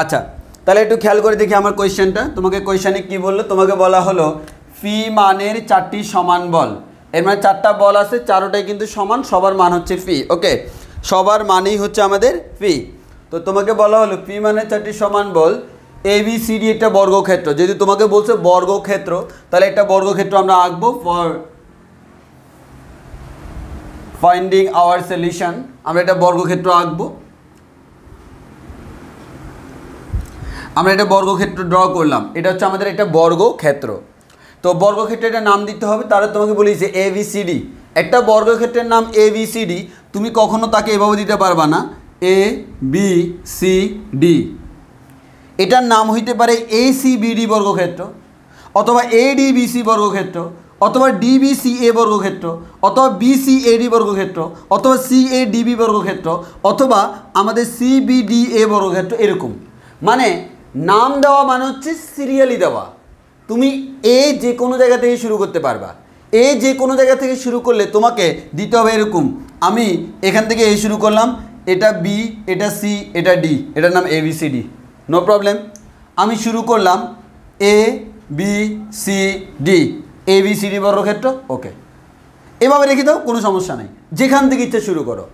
আচ্ছা, তাহলে একটু খেয়াল করে দেখি আমার কোয়েশ্চেনটা। তোমাকে কোয়েশ্চেনে কি বললো? তোমাকে বলা হলো ফি মানের 4টি সমান বল। এর মানে 4টা বল আছে, 4টাই কিন্তু সমান, সবার মান হচ্ছে ফি। ওকে, সবার মানেই হচ্ছে আমাদের ফি। তো তোমাকে বলা হলো ফি মানের 4টি সমান বল এ বি সি ডি একটা বর্গক্ষেত্র। যদি তোমাকে বলছে বর্গক্ষেত্র, তাহলে একটা বর্গক্ষেত্র আমরা আঁকবো ফর ফাইন্ডিং আওয়ার সলিউশন। আমরা একটা বর্গক্ষেত্র আঁকবো। আমরা একটা বর্গক্ষেত্র ড্র করলাম, এটা হচ্ছে আমাদের একটা বর্গক্ষেত্র। তো বর্গক্ষেত্রের নাম দিতে হবে। তাহলে তোমাকে বলি যে এ বি সি ডি, একটা বর্গক্ষেত্রের নাম এ বি সি ডি। তুমি কখনো তাকে এভাবে দিতে পারবা না এ বি সি ডি। এটার নাম হইতে পারে এ সি বি ডি বর্গক্ষেত্র, অথবা এ ডি বি সি বর্গক্ষেত্র, অথবা ডি বি সি এ বর্গক্ষেত্র, অথবা বি সি এ ডি বর্গক্ষেত্র, অথবা সি এ ডি বি বর্গক্ষেত্র, অথবা আমাদের সি বি ডি এ বর্গক্ষেত্র। এরকম মানে নাম দেওয়া মানে হচ্ছে সিরিয়ালি দেওয়া। তুমি এ যে কোনো জায়গা থেকে শুরু করতে পারবা। এ যে কোনো জায়গা থেকে শুরু করলে তোমাকে দিতে হবে এরকম, আমি এখান থেকে এ শুরু করলাম, এটা বি, এটা সি, এটা ডি, এটার নাম A B C D, no problem. আমি শুরু করলাম A B C D, A B C D বর্গক্ষেত্র। ওকে, এভাবে রেখে দাও, কোনো সমস্যা নেই, যেখান থেকে ইচ্ছে শুরু করো,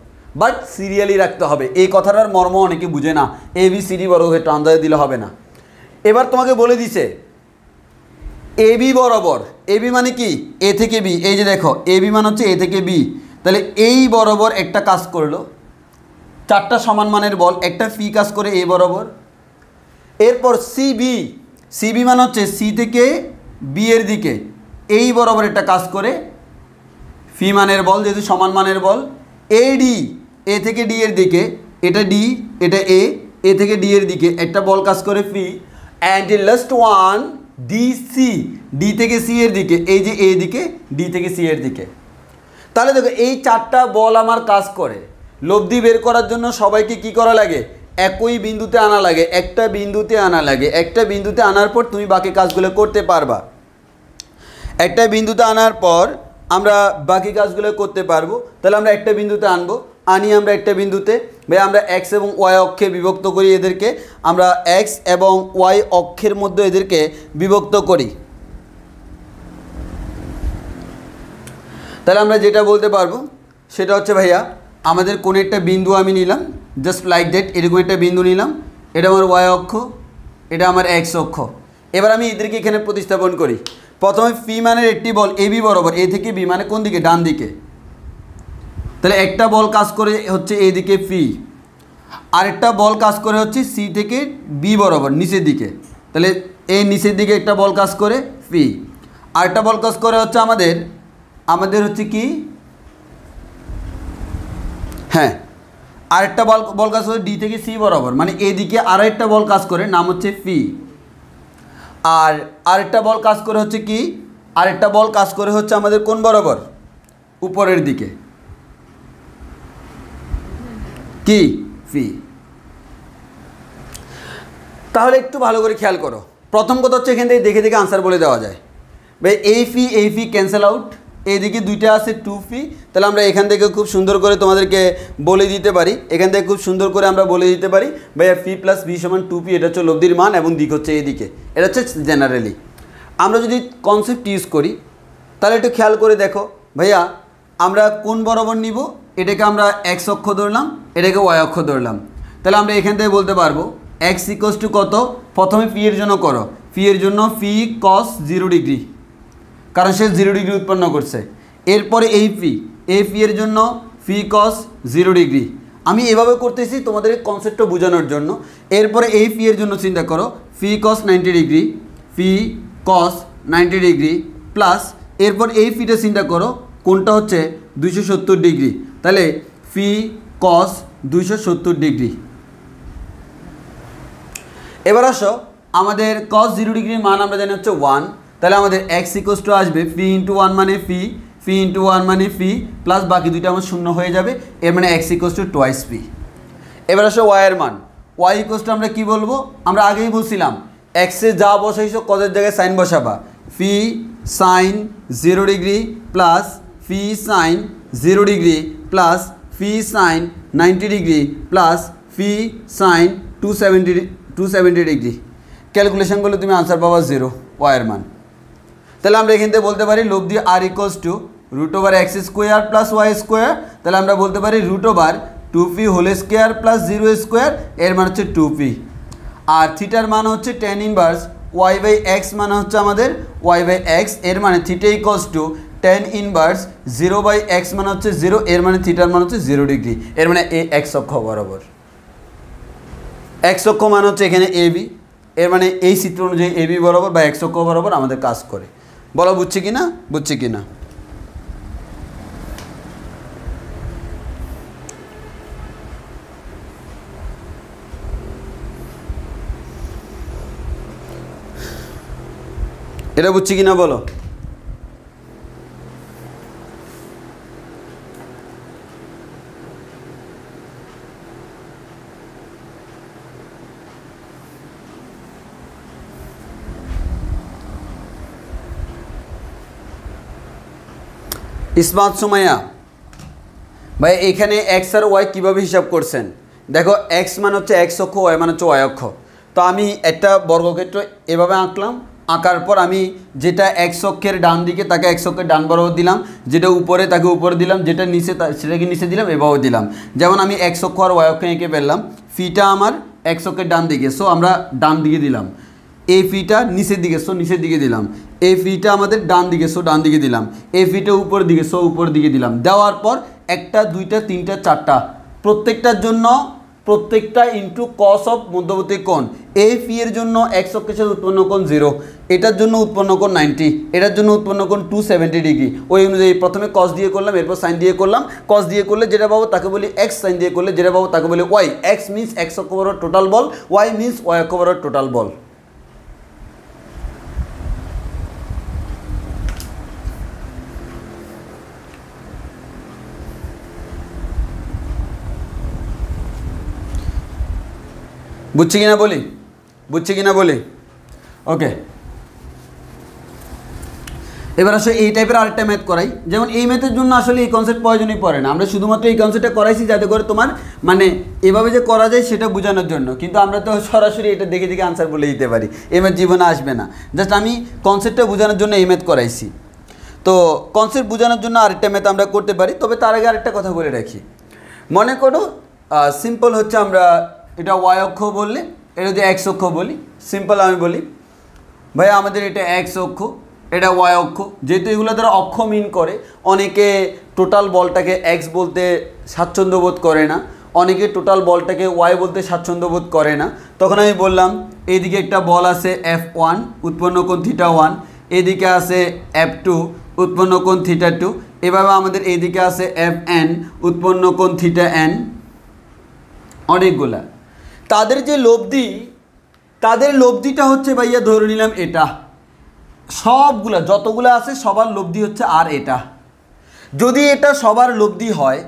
বাট সিরিয়ালি রাখতে হবে। এই কথাটার মর্ম অনেকে বুঝে না, এ বি সি ডি বর্গক্ষেত্র আন্দাজে দিলে হবে না। এবার তোমাকে বলে দিছে এ বি বরাবর, এ বি মানে কি এ থেকে বি, এই যে দেখো এ বি মানে হচ্ছে এ থেকে বি, তাহলে এই বরাবর একটা কাজ করলো, 4টা সমান মানের বল, একটা ফি কাজ করে এ বরাবর। এরপর সিবি, সিবি মানে হচ্ছে সি থেকে বি এর দিকে, এই বরাবর একটা কাজ করে ফি মানের বল, যেহেতু সমান মানের বল। এডি, এ থেকে ডি এর দিকে, এটা ডি, এটা এ থেকে ডি এর দিকে একটা বল কাজ করে phi. And last one DC, D থেকে সি এর দিকে, এই যে এ দিকে, ডি থেকে সি এর দিকে। তাহলে দেখো এই 4টা বল আমার কাজ করে। লব্ধি বের করার জন্য সবাইকে কি করা লাগে? একই বিন্দুতে আনা লাগে, একটা বিন্দুতে আনা লাগে। একটা বিন্দুতে আনার পর তুমি বাকি কাজগুলো করতে পারবা। একটা বিন্দুতে আনার পর আমরা বাকি কাজগুলো করতে পারবো। তাহলে আমরা একটা বিন্দুতে আনবো, আনি আমরা একটা বিন্দুতে, ভাই আমরা এক্স এবং ওয়াই অক্ষে বিভক্ত করি এদেরকে, আমরা এক্স এবং ওয়াই অক্ষের মধ্যে এদেরকে বিভক্ত করি। তাহলে আমরা যেটা বলতে পারবো সেটা হচ্ছে ভাইয়া আমাদের কোনো একটা বিন্দু আমি নিলাম, জাস্ট লাইক দ্যাট, এরকম একটা বিন্দু নিলাম, এটা আমার ওয়াই অক্ষ, এটা আমার এক্স অক্ষ। এবার আমি এদেরকে এখানে প্রতিস্থাপন করি। প্রথমে ফি মানের একটি বল এ বি বরাবর, এ থেকে বি মানে কোন দিকে? ডান দিকে। তাহলে একটা বল কাজ করে হচ্ছে এই দিকে ফি, আরেকটা বল কাজ করে হচ্ছে সি থেকে বি বরাবর নিচের দিকে। তাহলে এই নিচের দিকে একটা বল কাজ করে ফি, আরেকটা বল কাজ করে হচ্ছে আমাদের হচ্ছে কি, হ্যাঁ আরেকটা বল কাজ করে ডি থেকে সি বরাবর, মানে এদিকে আরেকটা বল কাজ করে, নাম হচ্ছে ফি। আর আরেকটা বল কাজ করে হচ্ছে কি, আরেকটা বল কাজ করে হচ্ছে আমাদের কোন বরাবর? উপরের দিকে, কি ফি। তাহলে একটু ভালো করে খেয়াল করো। প্রথম কথা হচ্ছে এখান থেকে দেখে দেখে আনসার বলে দেওয়া যায়। ভাই এই ফি ক্যান্সেল আউট, এইদিকে দুইটা আছে 2 ফি। তাহলে আমরা এখান থেকে খুব সুন্দর করে তোমাদেরকে বলে দিতে পারি, এখান থেকে খুব সুন্দর করে আমরা বলে দিতে পারি ভাইয়া ফি প্লাস বি সমান 2 ফি, এটা হচ্ছে লব্ধির মান এবং দিক হচ্ছে এদিকে। এটা হচ্ছে জেনারেলি। আমরা যদি কনসেপ্ট ইউজ করি তাহলে একটু খেয়াল করে দেখো ভাইয়া, আমরা কোন বরাবর নিব? এটাকে আমরা এক্স অক্ষ ধরলাম, এটাকে ওয়াই অক্ষ ধরলাম। তাহলে আমরা এখান থেকে বলতে পারবো এক্স ইকোয়াস টু কত? প্রথমে ফি এর জন্য করো, ফি এর জন্য ফি কস 0 ডিগ্রি, কারণ সে 0 ডিগ্রি উৎপন্ন করছে। এরপরে এই ফি এর জন্য ফি কস 0 ডিগ্রি। আমি এভাবে করতেছি তোমাদের কনসেপ্টটা বোঝানোর জন্য। এরপরে এই ফি এর জন্য চিন্তা করো ফি কস 90 ডিগ্রি, ফি কস 90 ডিগ্রি প্লাস এরপর এই ফিটা চিন্তা করো কোনটা হচ্ছে 270 ডিগ্রি, তাহলে ফি কস 270 ডিগ্রি। এবার আসো আমাদের কস 0 ডিগ্রির মান আমরা জানি হচ্ছে 1, তাহলে আমাদের এক্স ইকুয়ালস টু আসবে ফি ইন্টু 1 মানে ফি, ফি ইন্টু ওয়ান মানে ফি প্লাস বাকি দুইটা আমার শূন্য হয়ে যাবে, এর মানে এক্স ইকোয়াস টু টোয়াইস ফি। এবার আসো ওয়াইয়ের মান, ওয়াই ইকোয়াস টু আমরা কী বলবো, আমরা আগেই বলছিলাম এক্সে যা বসাইছো কজের জায়গায় সাইন বসাবা, ফি সাইন 0 ডিগ্রি প্লাস ফি সাইন 0 ডিগ্রি প্লাস ফি সাইন 90 ডিগ্রি প্লাস ফি সাইন 270 ডিগ্রি। ক্যালকুলেশন করলে তুমি আনসার পাবা 0 ওয়াইয়ের মান। তাহলে আমরা এখান থেকে বলতে পারি লব্ধি আর equals to root over x square plus Y square, তাহলে আমরা বলতে পারি root over 2p whole square plus 0 square, এর মান হচ্ছে 2p। আর থিটার মান হচ্ছে tan inverse Y by X, মানে হচ্ছে আমাদের ওয়াই বাই এক্স, এর মানে theta equals to tan inverse 0 by X মানে হচ্ছে 0, এর মানে থিটার মান হচ্ছে 0 ডিগ্রি, এর মানে এ এক্স অক্ষ বরাবর। এক্স অক্ষ মানে হচ্ছে এখানে এ বি, এর মানে এই চিত্র অনুযায়ী এ বি বরাবর বা এক্স অক্ষ বরাবর আমাদের কাজ করে। বলো বুঝছি কি না, বুঝছি কি না? এটা বুঝছি কি না বলো? ইসমাত সুমাইয়া ভাই, এখানে এক্স আর ওয়াই কীভাবে হিসাব করছেন? দেখো এক্স মানে হচ্ছে এক্স অক্ষ, ওয়াই মানে হচ্ছে ওয়াই অক্ষ। তো আমি একটা বর্গক্ষেত্র এভাবে আঁকলাম, আঁকার পর আমি যেটা এক্স অক্ষের ডান দিকে তাকে এক্স অক্ষের ডান বরাবর দিলাম, যেটা উপরে তাকে উপরে দিলাম, যেটা নিচে সেটাকে নিচে দিলাম, এভাবে দিলাম। যেমন আমি এক্স অক্ষ আর ওয়াই অক্ষ এঁকে ফেললাম, ফিটা আমার এক্স অক্ষের ডান দিকে, সো আমরা ডান দিকে দিলাম। এই ফিটা নিচের দিকে, সো নিচের দিকে দিলাম। এই ফিটা আমাদের ডান দিকে, সো ডান দিকে দিলাম। এই ফিটা উপর দিকে, সো উপর দিকে দিলাম। দেওয়ার পর একটা দুইটা তিনটা চারটা, প্রত্যেকটার জন্য প্রত্যেকটা ইন্টু কস অফ মধ্যবর্তী কোণ। এই ফি এর জন্য এক্স অক্ষের সাথে উৎপন্ন কোণ 0, এটার জন্য উৎপন্ন কোণ 90, এটার জন্য উৎপন্ন কোণ 270 ডিগ্রি। ওই অনুযায়ী প্রথমে কস দিয়ে করলাম, এরপর সাইন দিয়ে করলাম। কস দিয়ে করলে যেটা পাবো তাকে বলি এক্স, সাইন দিয়ে করলে যেটা পাবো তাকে বলি ওয়াই। এক্স মিনস এক্স অক্ষ বরাবর টোটাল বল, ওয়াই মিনস ওয়াই অক্ষ বরাবর টোটাল বল। বুঝছি কিনা বলি, বুঝছি কিনা বলি? ওকে, এবার আসলে এই টাইপের আরেকটা ম্যাথ করাই। যেমন এই ম্যাথের জন্য আসলে এই কনসেপ্ট প্রয়োজনই পড়ে না, আমরা শুধুমাত্র এই কনসেপ্টটা করাইছি যাতে করে তোমার মানে এভাবে যে করা যায় সেটা বোঝানোর জন্য। কিন্তু আমরা তো সরাসরি এটা দেখে দেখে আনসার বলে দিতে পারি, এই ম্যাথ জীবনে আসবে না। জাস্ট আমি কনসেপ্টটা বোঝানোর জন্য এই ম্যাথ করাইছি। তো কনসেপ্ট বোঝানোর জন্য আরেকটা ম্যাথ আমরা করতে পারি, তবে তার আগে আরেকটা কথা বলে রাখি। মনে করো সিম্পল হচ্ছে আমরা এটা ওয়াই অক্ষ বললে, এটা যদি এক্স অক্ষ বলি, সিম্পল আমি বলি ভাই আমাদের এটা এক্স অক্ষ, এটা ওয়াই অক্ষ। যেহেতু এগুলো দ্বারা অক্ষ মিন করে, অনেকে টোটাল বলটাকে এক্স বলতে স্বাচ্ছন্দ্য বোধ করে না, অনেকে টোটাল বলটাকে ওয়াই বলতে স্বাচ্ছন্দ্য বোধ করে না। তখন আমি বললাম এইদিকে একটা বল আছে F1 উৎপন্ন কোণ θ1, এদিকে আছে F2 উৎপন্ন কোণ θ2, এভাবে আমাদের এইদিকে আছে Fn উৎপন্ন কোণ θn। অনেকগুলা তাদের যে লব্ধি, তাদের লব্ধিটা হচ্ছে ভাইয়া ধরে নিলাম এটা, সবগুলা যতগুলো আছে সবার লব্ধি হচ্ছে আর এটা। যদি এটা সবার লব্ধি হয়,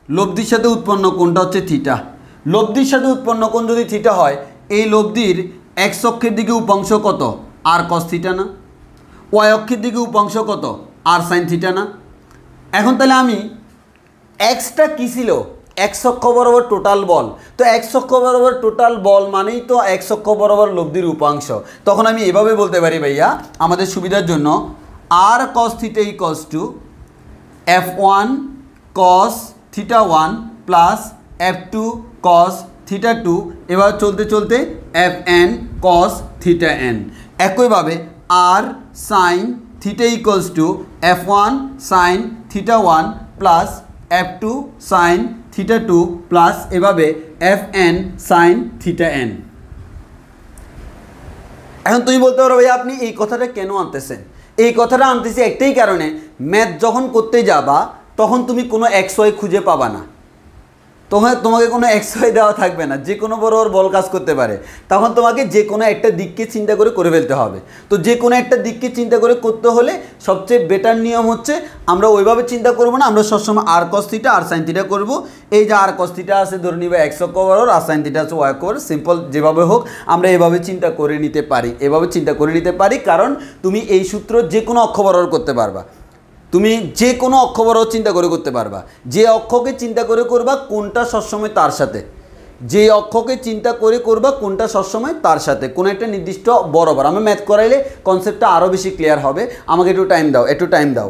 লব্ধির সাথে উৎপন্ন কোণটা হচ্ছে থিটা। লব্ধির সাথে উৎপন্ন কোণ যদি থিটা হয়, এই লব্ধির এক্স অক্ষের দিকে উপাংশ কত? আর কস থিটা না? ওয়াই অক্ষের দিকে উপাংশ কত? আর সাইন থিটা না? এখন তাহলে আমি এক্সটা কী ছিল? এক্স অক্ষ বরাবর টোটাল বল। তো এক্স অক্ষ বরাবর টোটাল বল মানেই তো এক্স অক্ষ বরাবর লব্ধির উপাংশ। তখন আমি এভাবে বলতে পারি ভাইয়া আমাদের সুবিধার জন্য, R cos theta equals to F1 cos θ1 plus F2 cos θ2, এবার চলতে চলতে Fn কস θn। একইভাবে R sine theta equals to F1 sine θ1 plus F2 sine θ2 plus এভাবে Fn সাইন θn। এখন তুমি বলতে পারো ভাইয়া আপনি এই কথাটা কেন আনতেছেন? এই কথাটা আনতেছি একটাই কারণে, ম্যাথ যখন করতে যাবা তখন তুমি কোনো এক্স ওয়াই খুঁজে পাবা না। তোমাকে কোনো XY দেওয়া থাকবে না, যে কোনো বরাবর বল কাজ করতে পারে। তখন তোমাকে যে কোনো একটা দিককে চিন্তা করে ফেলতে হবে। তো যে কোনো একটা দিককে চিন্তা করতে হলে সবচেয়ে বেটার নিয়ম হচ্ছে আমরা ওইভাবে চিন্তা করব না, আমরা সবসময় আর cos থিটা আর sin থিটা করব। এই যে আর cos থিটা আছে ধরে নিবে x অক্ষ বরাবর, আর sin থিটা আছে y অক্ষ বরাবর। সিম্পল যেভাবে হোক আমরা এভাবে চিন্তা করে নিতে পারি, এভাবে চিন্তা করে নিতে পারি, কারণ তুমি এই সূত্র যে কোনো অক্ষ বরাবর করতে পারবা। তুমি যে কোনো অক্ষ বরাবর চিন্তা করতে পারবা। যে অক্ষকে চিন্তা করবা কোনটা সবসময় তার সাথে, যে অক্ষকে চিন্তা করবা কোনটা সবসময় তার সাথে, কোনো একটা নির্দিষ্ট বরাবর। আমি ম্যাথ করাইলে কনসেপ্টটা আরও বেশি ক্লিয়ার হবে। আমাকে একটু টাইম দাও।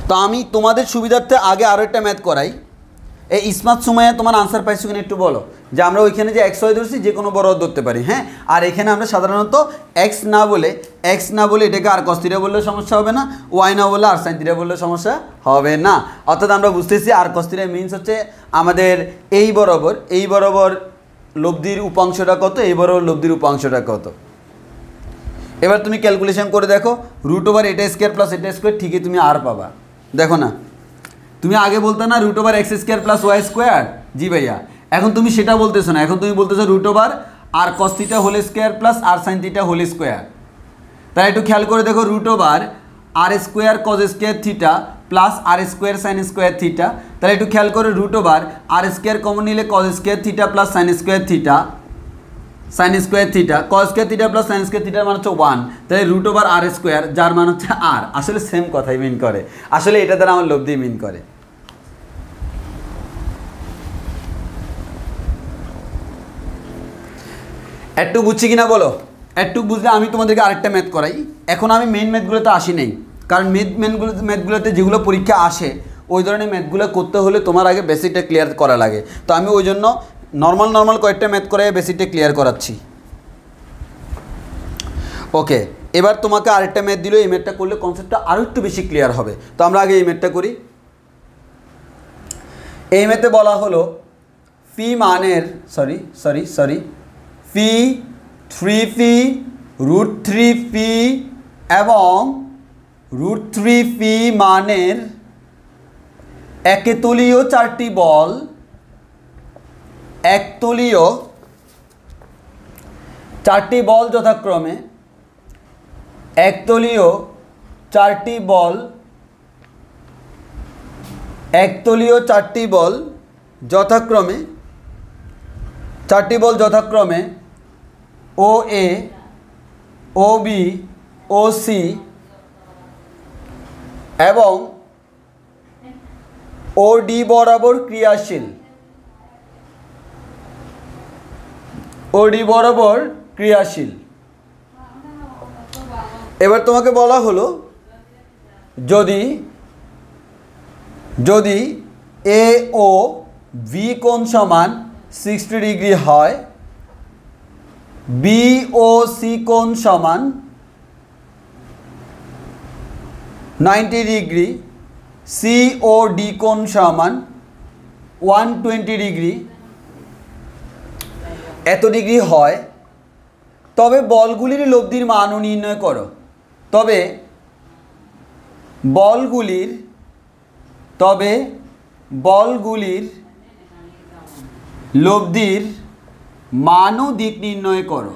তো আমি তোমাদের সুবিধার্থে আগে আরও একটা ম্যাথ করাই। এই স্মার্ট সময়ে তোমার আনসার পাইছো কিনা একটু বলো। যে আমরা ওইখানে যে XY ধরছি যে কোনো বরাবর ধরতে পারি, হ্যাঁ। আর এখানে আমরা সাধারণত x না বলে এটাকে আর cos থিটা বললে সমস্যা হবে না, y না বললে আর sin থিটা বললে সমস্যা হবে না। অর্থাৎ আমরা বুঝতেছি আর cos থিটা মিনস হচ্ছে আমাদের এই বরাবর লব্ধির উপাংশটা কত, এই বরাবর লব্ধির উপাংশটা কত। এবার তুমি ক্যালকুলেশন করে দেখো, √এটা স্কোয়ার প্লাস এটা স্কোয়ার, ঠিকই তুমি আর পাবা। দেখো না, তুমি আগে বলতে না √x square plus y square, জি ভাইয়া। এখন তুমি সেটা বলতেছো না, এখন তুমি বলতেছো √আর cos theta whole square plus R sin theta whole square. তাই একটু খেয়াল করে দেখো, √আর square cos square theta plus R square sin square theta. তাহলে একটু খেয়াল করে √আর স্কোয়ার কমন নিলে cos square theta plus sin square theta, cos square theta plus sin square থিটার মান হচ্ছে 1। তাহলে √আর স্কোয়ার যার মান হচ্ছে আর, আসলে সেম কথাই মিন করে, আসলে এটা দ্বারা আমার লব্ধি মিন করে। একটু বুঝছি কিনা বলো, একটু বুঝলে আমি তোমাদেরকে আরেকটা ম্যাথ করাই। এখন আমি মেন ম্যাথগুলোতে আসি নেই, কারণ ম্যাথগুলোতে যেগুলো পরীক্ষা আসে ওই ধরনের ম্যাথগুলো করতে হলে তোমার আগে বেসিকটা ক্লিয়ার করা লাগে। তো আমি ওই জন্য নর্মাল কয়েকটা ম্যাথ করাই বেসিকটা ক্লিয়ার করাচ্ছি। ওকে, এবার তোমাকে আরেকটা ম্যাথ দিল, এই ম্যাথটা করলে কনসেপ্টটা আরও একটু বেশি ক্লিয়ার হবে। তো আমরা আগে এই ম্যাথটা করি। এই ম্যাথে বলা হলো ফি মানের ফি 3p √3p এবং √3p মানের একতলীয় চারটি বল, একতলীয় চারটি বল যথাক্রমে, একতলীয় চারটি বল যথাক্রমে OA, OB, OC এবং OD বরাবর ক্রিয়াশীল, এবার তোমাকে বলা হলো যদি AO V কোণ সমান 60 ডিগ্রি হয়, BOC কোণ সমান 90 ডিগ্রি, COD কোণ সমান 120 ডিগ্রি, এত ডিগ্রি হয়, তবে বলগুলির লব্ধির মানও নির্ণয় করো। তবে বলগুলির লব্ধির মান ও দিক নির্ণয় করো।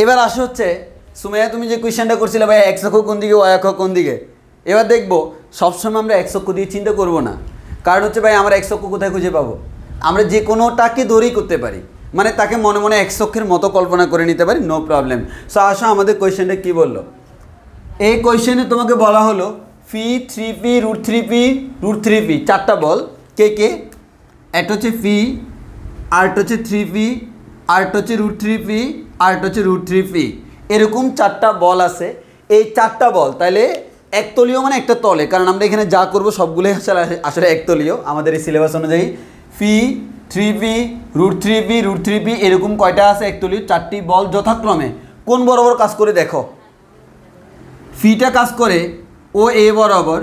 এবার আসে হচ্ছে সুমাইয়া, তুমি যে কোয়েশ্চেনটা করছিলে ভাই x অক্ষ কোন দিকে, y অক্ষ কোন দিকে। এবার দেখবো সবসময় আমরা x অক্ষ দিয়ে চিন্তা করব না, কারণ হচ্ছে ভাই আমরা x অক্ষ কোথায় খুঁজে পাবো। আমরা যে কোনোটাকে ধরেই করতে পারি, মানে তাকে মনে মনে x অক্ষের মতো কল্পনা করে নিতে পারি, নো প্রবলেম। সো আসো আমাদের কোয়েশ্চেনটা কী বললো। এই কোয়েশ্চেনে তোমাকে বলা হলো ফি 3p √3p চারটা বল, কে একটা হচ্ছে ফি, আরেকটা হচ্ছে 3p, আরেকটা হচ্ছে √3p, আরেকটা হচ্ছে √3p, এরকম চারটা বল আছে। এই চারটা বল তাহলে একতলীয় মানে একটা তলে, কারণ আমরা এখানে যা করব সবগুলোই আসলে একতলীয় আমাদের এই সিলেবাস অনুযায়ী। ফি 3p √3p এরকম কয়টা আছে একতলীয় চারটি বল যথাক্রমে কোন বরাবর কাজ করে দেখো। ফিটা কাজ করে OA বরাবর,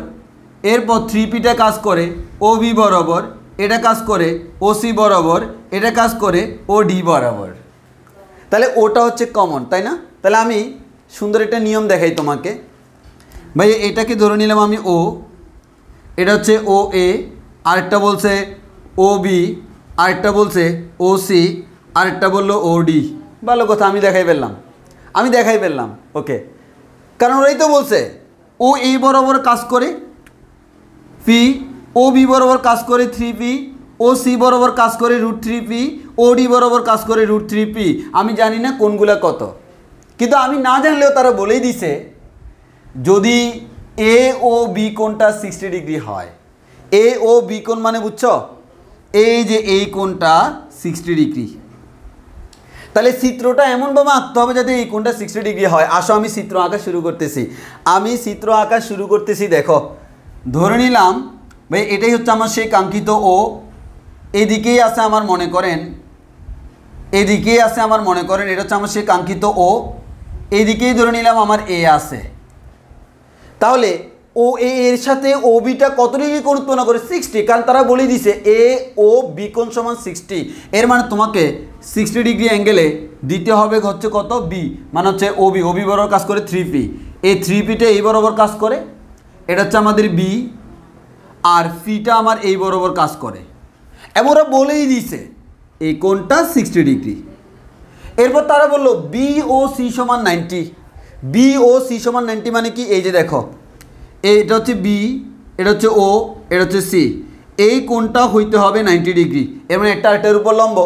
এরপর 3pটা কাজ করে OB বরাবর, এটা কাজ করে ওসি বরাবর, এটা কাজ করে ওডি বরাবর। তাহলে ওটা হচ্ছে কমন, তাই না? তাহলে আমি সুন্দর একটা নিয়ম দেখাই তোমাকে। ভাই এটাকে ধরে নিলাম আমি ও, এটা হচ্ছে ও এ, আরেকটা বলছে ও বি, আরেকটা বলছে ও সি, আরেকটা বললো ও ডি। ভালো কথা, আমি দেখাই ফেললাম। ওকে, কারণ ওরাই তো বলছে ও এই বরাবর কাজ করে পি, ও বি বরাবর কাজ করে 3p, ও সি বরাবর কাজ করে √3p, ও ডি বরাবর কাজ করে √3p। আমি জানি না কোনগুলা কত, কিন্তু আমি না জানলেও তারা বলেই দিছে যদি এ ও বি কোণটা 60 ডিগ্রি হয়, এ ও বি কোণ মানে বুঝছো, এই যে এই কোণটা 60 ডিগ্রি, তাহলে চিত্রটা এমনভাবে আঁকতে হবে যাতে এই কোণটা 60 ডিগ্রি হয়। আসো আমি চিত্র আঁকা শুরু করতেছি। দেখো ধরে নিলাম ভাই এটাই হচ্ছে আমার সেই কাঙ্ক্ষিত ও, এদিকেই আছে আমার মনে করেন, এটা হচ্ছে আমার সেই কাঙ্ক্ষিত ও, এইদিকেই ধরে নিলাম আমার এ আছে। তাহলে ও এর সাথে ও বিটা কত ডিগ্রি কোণ উৎপন্ন করে? 60, কারণ তারা বলে দিছে এ ও বি কোণ সমান 60। এর মানে তোমাকে 60 ডিগ্রি অ্যাঙ্গেলে দিতে হবে হচ্ছে কত? বি, মানে হচ্ছে ও বি বরাবর কাজ করে 3p, এই 3pটা এই বরাবর কাজ করে, এটা হচ্ছে আমাদের বি, আর ফিটা আমার এই বরাবর কাজ করে। এবং ওরা বলেই দিছে এই কোণটা 60 ডিগ্রি। এরপর তারা বললো বি ও সি সমান 90। বি ও সি সমান 90 মানে কি? এই যে দেখো, এটা হচ্ছে বি, এটা হচ্ছে ও, এটা হচ্ছে সি, এই কোণটা হইতে হবে 90 ডিগ্রি। এর মানে একটা আরেকটার উপর লম্ব।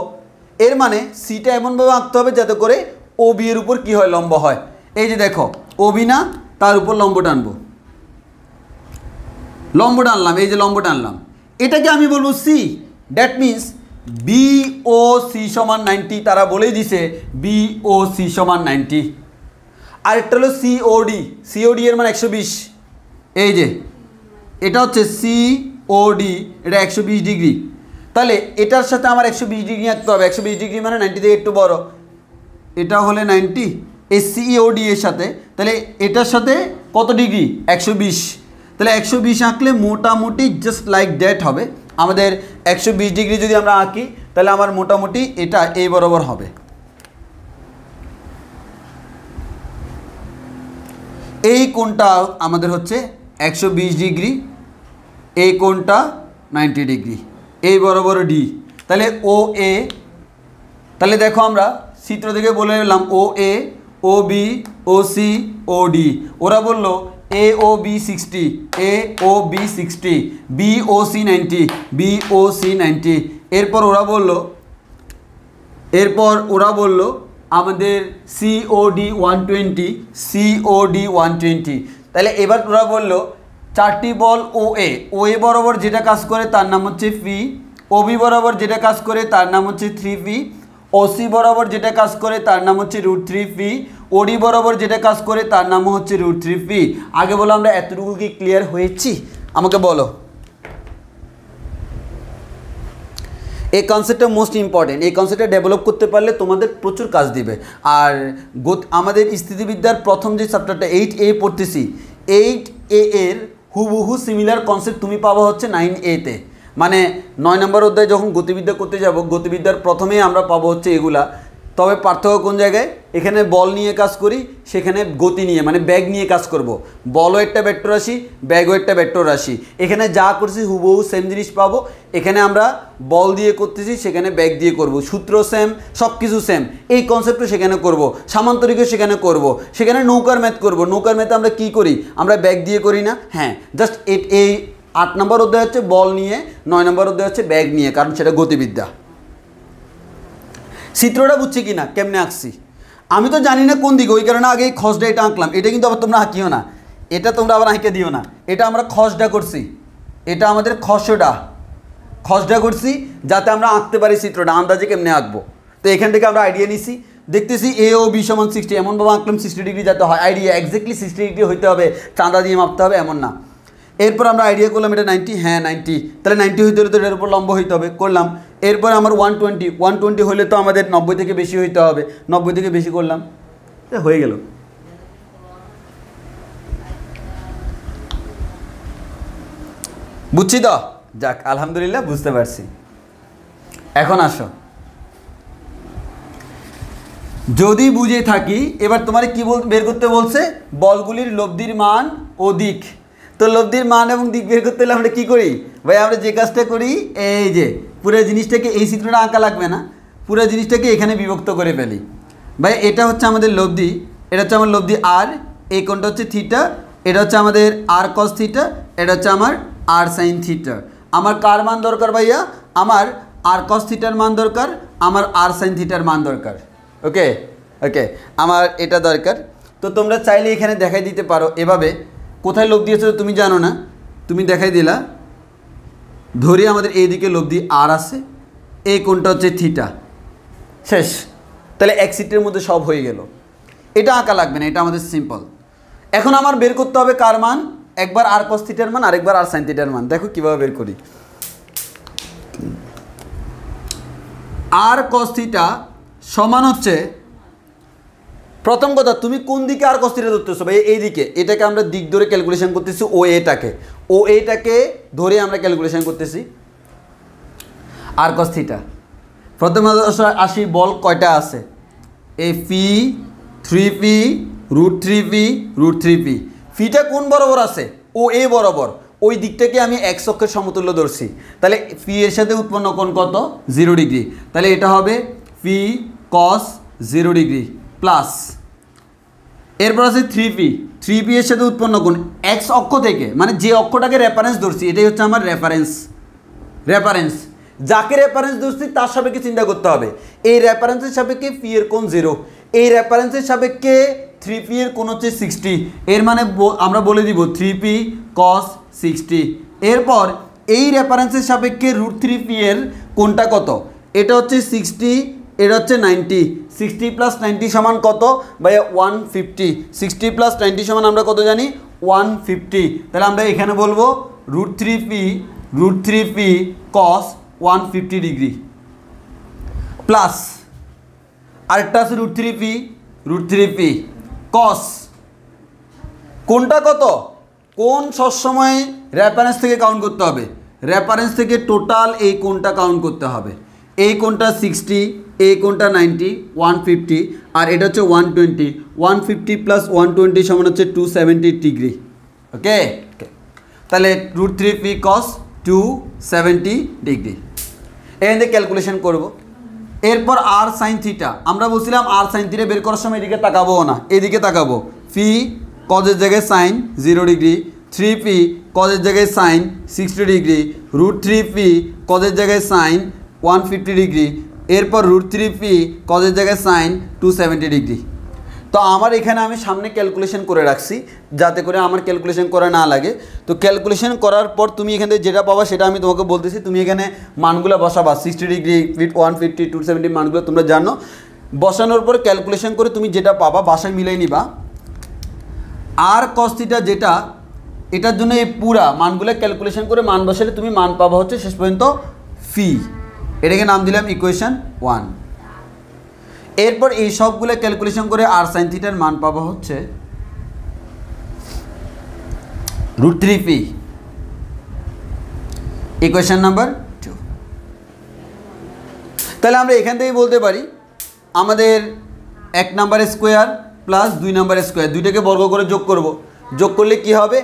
এর মানে সিটা এমনভাবে আঁকতে হবে যাতে করে ও বি এর উপর কি হয়? লম্ব হয়। এই যে দেখো ও বি না, তার উপর লম্ব টানবো, এই যে লম্ব টানলাম, এটাকে আমি বলবো C. That means B O C সমান 90। তারা বলেই দিছে বি ও সি সমান 90। আরেকটা হলো সিওডি, এর মানে 120। এই যে এটা হচ্ছে সিওডি, এটা 120 ডিগ্রি। তাহলে এটার সাথে আমার 120 ডিগ্রি আঁকতে হবে। 120 ডিগ্রি মানে 90 থেকে একটু বড়, এটা হলে 90 এই সিওডি এর সাথে। তাহলে এটার সাথে কত ডিগ্রি? 120। তাহলে 120 আঁকলে মোটামুটি জাস্ট লাইক দ্যাট হবে। আমাদের 120 ডিগ্রি যদি আমরা আঁকি তাহলে আমার মোটামুটি এটা এই বরাবর হবে। এই কোণটা আমাদের হচ্ছে 120 ডিগ্রি, এই কোণটা 90 ডিগ্রি, এই বরাবর ডি। তাহলে ও এ, তাহলে দেখো আমরা চিত্র থেকে বলে নিলাম ও এ, ও বি, ও সি, ও ডি। ওরা বললো এ ও বি 60, এ ও B 60, B O C 90, B O C 90। এরপর ওরা বললো আমাদের সিওডি 120, সিওডি 120। তাহলে এবার ওরা বললো 4টি বল ও এ বরাবর যেটা কাজ করে তার নাম হচ্ছে পি, ও বি বরাবর যেটা কাজ করে তার নাম হচ্ছে 3p, ও সি বরাবর যেটা কাজ করে তার নাম হচ্ছে √3p, ও ডি বরাবর যেটা কাজ করে তার নাম হচ্ছে √3p। আগে বলো আমরা এতটুকু কি ক্লিয়ার হয়েছি? আমাকে বলো। এই কনসেপ্টটা মোস্ট ইম্পর্টেন্ট। এই কনসেপ্টটা ডেভেলপ করতে পারলে তোমাদের প্রচুর কাজ দিবে। আর আমাদের স্থিতিবিদ্যার প্রথম যে চ্যাপ্টারটা 8A পড়তেছি, 8A এর হুবহু সিমিলার কনসেপ্ট তুমি পাবো হচ্ছে 9A-তে। মানে 9 নম্বর অধ্যায় যখন গতিবিদ্যা করতে যাব, গতিবিদ্যার প্রথমেই আমরা পাবো হচ্ছে এগুলা। তবে পার্থক্য কোন জায়গায়? এখানে বল নিয়ে কাজ করি, সেখানে গতি নিয়ে মানে ব্যাগ নিয়ে কাজ করব। বলও একটা ভেক্টর রাশি, ব্যাগও একটা ভেক্টর রাশি। এখানে যা করছি হুবহু সেম জিনিস পাবো। এখানে আমরা বল দিয়ে করতেছি, সেখানে ব্যাগ দিয়ে করব। সূত্র সেম, সব কিছু সেম। এই কনসেপ্টও সেখানে করব, সামান্তরিকও সেখানে করব, সেখানে নৌকার ম্যাথ করব। নৌকার ম্যাথে আমরা কি করি? আমরা ব্যাগ দিয়ে করি না? হ্যাঁ, জাস্ট এই 8 নম্বর অধ্যায় হচ্ছে বল নিয়ে, 9 নম্বর অধ্যায় হচ্ছে ব্যাগ নিয়ে, কারণ সেটা গতিবিদ্যা। চিত্রটা বুঝছি কি না, কেমনে আঁকছি? আমি তো জানি না কোন দিকে, ওই কারণে আগে খসডা এটা আঁকলাম। এটা কিন্তু আবার তোমরা আঁকিও না, এটা তোমরা আবার আঁকে দিও না। এটা আমরা খসডা করছি, এটা আমাদের খসডা করছি যাতে আমরা আঁকতে পারি চিত্রটা, আন্দাজে কেমনে আঁকবো। তো এখান থেকে আমরা আইডিয়া নিছি, দেখতেছি এ ও বি সমান 60, এমনভাবে আঁকলাম 60 ডিগ্রি যাতে হয়। আইডিয়া এক্স্যাক্টলি 60 ডিগ্রি হইতে হবে, চাঁদা দিয়ে মাপতে হবে এমন না। এরপর আমরা আইডিয়া করলাম এটা 90, হ্যাঁ 90, তাহলে 90 হইতে হলে তো এর উপর লম্ব হইতে হবে, করলাম। এরপর আমার 120 হলে তো আমাদের 90 থেকে বেশি হইতে হবে, 90 থেকে বেশি করলাম, হয়ে গেল। বুঝছি তো? যাক আলহামদুলিল্লাহ বুঝতে পারছি। এখন আসো, যদি বুঝে থাকি এবার তোমার কি বের করতে বলছে, বলগুলির লব্ধির মান ও দিক। তো লব্ধির মান এবং দিক বের করতে হলে আমরা কী করি ভাই, আমরা যে কাজটা করি, এই যে পুরো জিনিসটাকে, এই চিত্রটা আঁকা লাগবে না, পুরো জিনিসটাকে এখানে বিভক্ত করে ফেলি। ভাই এটা হচ্ছে আমাদের লব্ধি, এটা হচ্ছে আমার লব্ধি আর, এই কোণটা হচ্ছে থিটা, এটা হচ্ছে আমাদের আর কস থিটা, এটা হচ্ছে আমার আর সাইন থিটা। আমার কার মান দরকার ভাইয়া, আমার আর কস থিটার মান দরকার, আমার আর সাইন থিটার মান দরকার। ওকে ওকে, আমার এটা দরকার। তো তোমরা চাইলে এখানে দেখাই দিতে পারো এভাবে, কোথায় লব্ধি আছে তুমি জানো না, তুমি দেখাই দিলা, ধরি আমাদের এইদিকে লব্ধি আর আছে, এই কোণটা হচ্ছে থিটা, শেষ। তাহলে এক সিটের মধ্যে সব হয়ে গেল, এটা আঁকা লাগবে না, এটা আমাদের সিম্পল। এখন আমার বের করতে হবে কার মান, একবার আর কস থিটার মান, আরেকবার আর সাইন থিটার মান। দেখো কীভাবে বের করি। আর কস থিটা সমান হচ্ছে, প্রথম কথা তুমি কোন দিকে আর কস থিটা ধরতেছো ভাই, এই দিকে, এটাকে আমরা দিক ধরে ক্যালকুলেশন করতেছি, ও এটাকে ধরে আমরা ক্যালকুলেশন করতেছি আর কস থিটা। প্রথমে আসি, বল কয়টা আছে, এ পি 3p √3p ফিটা কোন বরাবর আছে, ও এ বরাবর, ওই দিকটাকে আমি এক্স অক্ষের সমতুল্য ধরছি। তাহলে পি এর সাথে উৎপন্ন কোণ কত, 0 ডিগ্রি। তাহলে এটা হবে পি কস 0 ডিগ্রি প্লাস, এরপর আছে 3p এর সাথে উৎপন্ন কোণ এক্স অক্ষ থেকে, মানে যে অক্ষটাকে রেফারেন্স ধরছি, এটাই হচ্ছে আমার রেফারেন্স। যাকে রেফারেন্স ধরছি তার সাপেক্ষে চিন্তা করতে হবে। এই রেফারেন্সের সাপেক্ষে পি এর কোণ 0, এই রেফারেন্সের সাপেক্ষে 3p এর কোণ হচ্ছে 60, এর মানে আমরা বলে দিব 3p cos 60। এরপর এই রেফারেন্সের সাপেক্ষে √3p এর কোণটা কত, এটা হচ্ছে 60, এটা হচ্ছে 90, 60 + 90 সমান কত ভাইয়া 150, 60 + 90 সমান আমরা কত জানি 150। তাহলে আমরা এখানে বলবো √3p cos 150 ডিগ্রি প্লাস, আরেকটা আছে √3p cos, কোনটা কত, কোন সবসময় রেফারেন্স থেকে কাউন্ট করতে হবে, রেফারেন্স থেকে টোটাল এই কোনটা কাউন্ট করতে হবে। এই কোনটা 60, এই কোনটা 90, 150, আর এটা হচ্ছে 120, 150 + 120 সমান হচ্ছে 270 ডিগ্রি। ওকে, তাহলে √3p cos 270 ডিগ্রি এখান থেকে ক্যালকুলেশন করব। এরপর আর সাইন থিটা, আমরা বলছিলাম আর সাইন থিটা বের করার সময় এদিকে তাকাবো না, এদিকে তাকাবো। পি কজের জায়গায় সাইন 0 ডিগ্রি, 3p কজের জায়গায় সাইন 60 ডিগ্রি, √3p কজের জায়গায় সাইন 150 ডিগ্রি, এরপর √3p কজের জায়গায় সাইন 270 ডিগ্রি। তো আমার এখানে আমি সামনে ক্যালকুলেশন করে রাখছি যাতে করে আমার ক্যালকুলেশন করা না লাগে। তো ক্যালকুলেশন করার পর তুমি এখান থেকে যেটা পাবা সেটা আমি তোমাকে বলতেছি, তুমি এখানে মানগুলো বসাবা, 60 ডিগ্রি, 150, 270 মানগুলো তোমরা জানো। বসানোর পর ক্যালকুলেশন করে তুমি যেটা পাবা বাসায় মিলাই নিবা। আর কস থিটা যেটা, এটার জন্য এই পুরা মানগুলো ক্যালকুলেশন করে মান বসালে তুমি মান পাবা হচ্ছে শেষ পর্যন্ত ফি, এটাকে নাম দিলাম ইকুয়েশন 1। এরপর এই সবগুলো ক্যালকুলেশন করে আর সাইন থিটার মান পাবো হচ্ছে √3p, ইকুয়েশন নাম্বার 2। তাহলে আমরা এখান থেকেই বলতে পারি আমাদের 1 নম্বরের স্কোয়ার প্লাস 2 নম্বরের স্কোয়ার, দুইটাকে বর্গ করে যোগ করব। যোগ করলে কি হবে,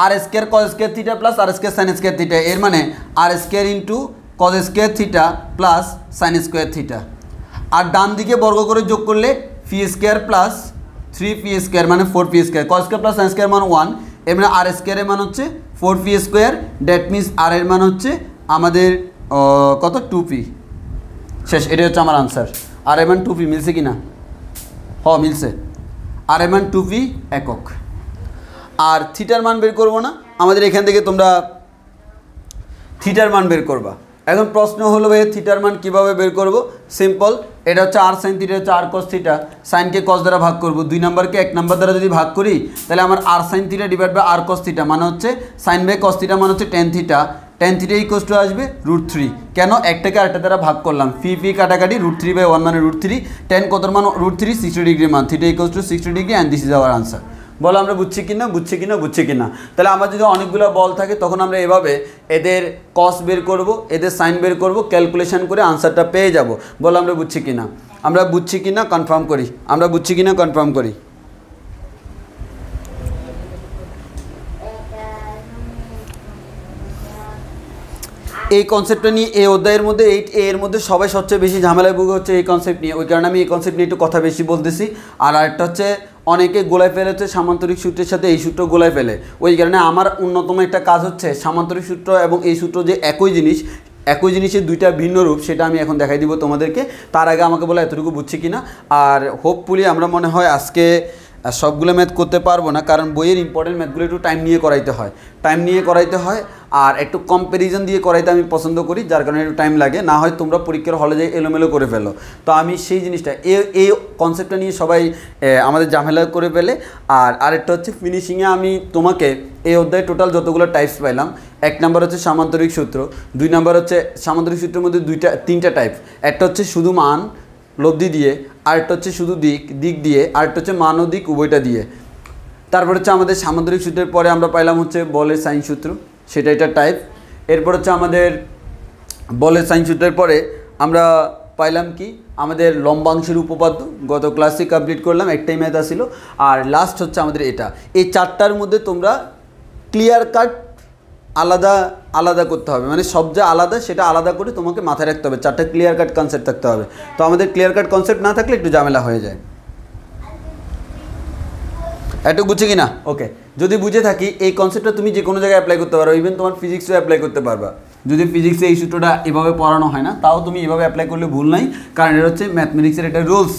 R square cos square theta plus R square sine square theta, এর মানে R square into cos square theta plus sine square theta. আর ডান দিকে বর্গ করে যোগ করলে P square plus 3p square মানে 4p square, cos square plus sine square মান 1, এর মানে আর স্কোয়ারের মান হচ্ছে 4p স্কোয়ার, দ্যাট মিনস আর এর মান হচ্ছে আমাদের কত 2p। শেষ, এটাই হচ্ছে আমার আনসার। আর এর মান 2p মিলছে কি না, মিলছে। আর এর মান 2p একক। আর থিটার মান বের করবো না, আমাদের এখান থেকে তোমরা থিটার মান বের করবা। এখন প্রশ্ন হলো ভাই থিটার মান কীভাবে বের করব, সিম্পল, এটা হচ্ছে আর সাইন থিটা, হচ্ছে আর কস থিটা, সাইনকে কস দ্বারা ভাগ করব, 2 নম্বরকে 1 নম্বর দ্বারা যদি ভাগ করি তাহলে আমার R sine theta divide by R cos theta মানে হচ্ছে সাইন বাই কস থিটা মানে হচ্ছে tan theta, tan theta equals to আসবে √3। কেন, একটাকে আরেকটা দ্বারা ভাগ করলাম, পি কাটাকাটি √3/1 মানে √3, টেন কত মান √3, 60 ডিগ্রি মান, theta equals two 60 degree, and this is hour answer. বলো আমরা বুঝছি কিনা। তাহলে আমার যদি অনেকগুলো বল থাকে তখন আমরা এভাবে এদের কস বের করব, এদের সাইন বের করব, ক্যালকুলেশন করে আনসারটা পেয়ে যাব। বলো আমরা বুঝছি কিনা কনফার্ম করি। এই কনসেপ্টটা নিয়ে এই অধ্যায়ের মধ্যে এর মধ্যে সবাই সবচেয়ে বেশি ঝামেলায় ভুগে হচ্ছে এই কনসেপ্ট নিয়ে, ওই কারণে আমি এই কনসেপ্ট নিয়ে একটু কথা বেশি বলতেছি। আর আরেকটা হচ্ছে অনেকে গোলায় ফেলে হচ্ছে সামান্তরিক সূত্রের সাথে এই সূত্র গোলায় ফেলে, ওই কারণে আমার অন্যতম একটা কাজ হচ্ছে সামান্তরিক সূত্র এবং এই সূত্র যে একই জিনিসের দুইটা ভিন্ন রূপ, সেটা আমি এখন দেখাই দিব তোমাদেরকে। তার আগে আমাকে বলে এতটুকু বুঝছি কিনা। আর হোপফুলি আমরা মনে হয় আজকে সবগুলো ম্যাথ করতে পারবো না, কারণ বইয়ের ইম্পর্টেন্ট ম্যাথগুলো একটু টাইম নিয়ে করাইতে হয় আর একটু কম্প্যারিজন দিয়ে করাইতে আমি পছন্দ করি, যার কারণে একটু টাইম লাগে, না হয় তোমরা পরীক্ষার হলে যাই এলোমেলো করে ফেলো। তো আমি সেই জিনিসটা এই কনসেপ্টটা নিয়ে সবাই আমাদের ঝামেলা করে ফেলে। আর আরেকটা হচ্ছে ফিনিশিংয়ে আমি তোমাকে এই অধ্যায়ে টোটাল যতগুলো টাইপস পাইলাম, 1 নাম্বার হচ্ছে সামান্তরিক সূত্র, 2 নাম্বার হচ্ছে সামান্তরিক সূত্রের মধ্যে তিনটা টাইপ, একটা হচ্ছে শুধু মান লব্ধি দিয়ে, আরেকটা হচ্ছে শুধু দিক দিয়ে, আরেকটা হচ্ছে মান ও দিক উভয়টা দিয়ে। তারপর হচ্ছে আমাদের সামান্তরিক সূত্রের পরে আমরা পাইলাম হচ্ছে বলের সাইন সূত্র, সেটা এটা টাইপ। এরপর হচ্ছে আমাদের বলের সাইন সূত্রের পরে আমরা পাইলাম কি আমাদের লম্বাংশের উপপাদ্য, গত ক্লাসে কমপ্লিট করলাম, একটাই ম্যাথ আসছিল। আর লাস্ট হচ্ছে আমাদের এটা। এই চারটার মধ্যে তোমরা ক্লিয়ার কাট আলাদা করতে হবে, মানে সব যা আলাদা সেটা আলাদা করে তোমাকে মাথায় রাখতে হবে, চারটা ক্লিয়ার কাট কনসেপ্ট থাকতে হবে। তো আমাদের ক্লিয়ার কাট কনসেপ্ট না থাকলে একটু ঝামেলা হয়ে যায়। একটু বুঝছি কি না? ওকে, যদি বুঝে থাকি এই কনসেপ্টটা তুমি যে কোনো জায়গায় অ্যাপ্লাই করতে পারো, ইভেন তোমার ফিজিক্সও অ্যাপ্লাই করতে পারবা। যদি ফিজিক্সে এই সূত্রটা এভাবে পড়ানো হয় না, তাও তুমি এভাবে অ্যাপ্লাই করলে ভুল নাই, কারণ এটা হচ্ছে ম্যাথমেটিক্সের একটা রুলস।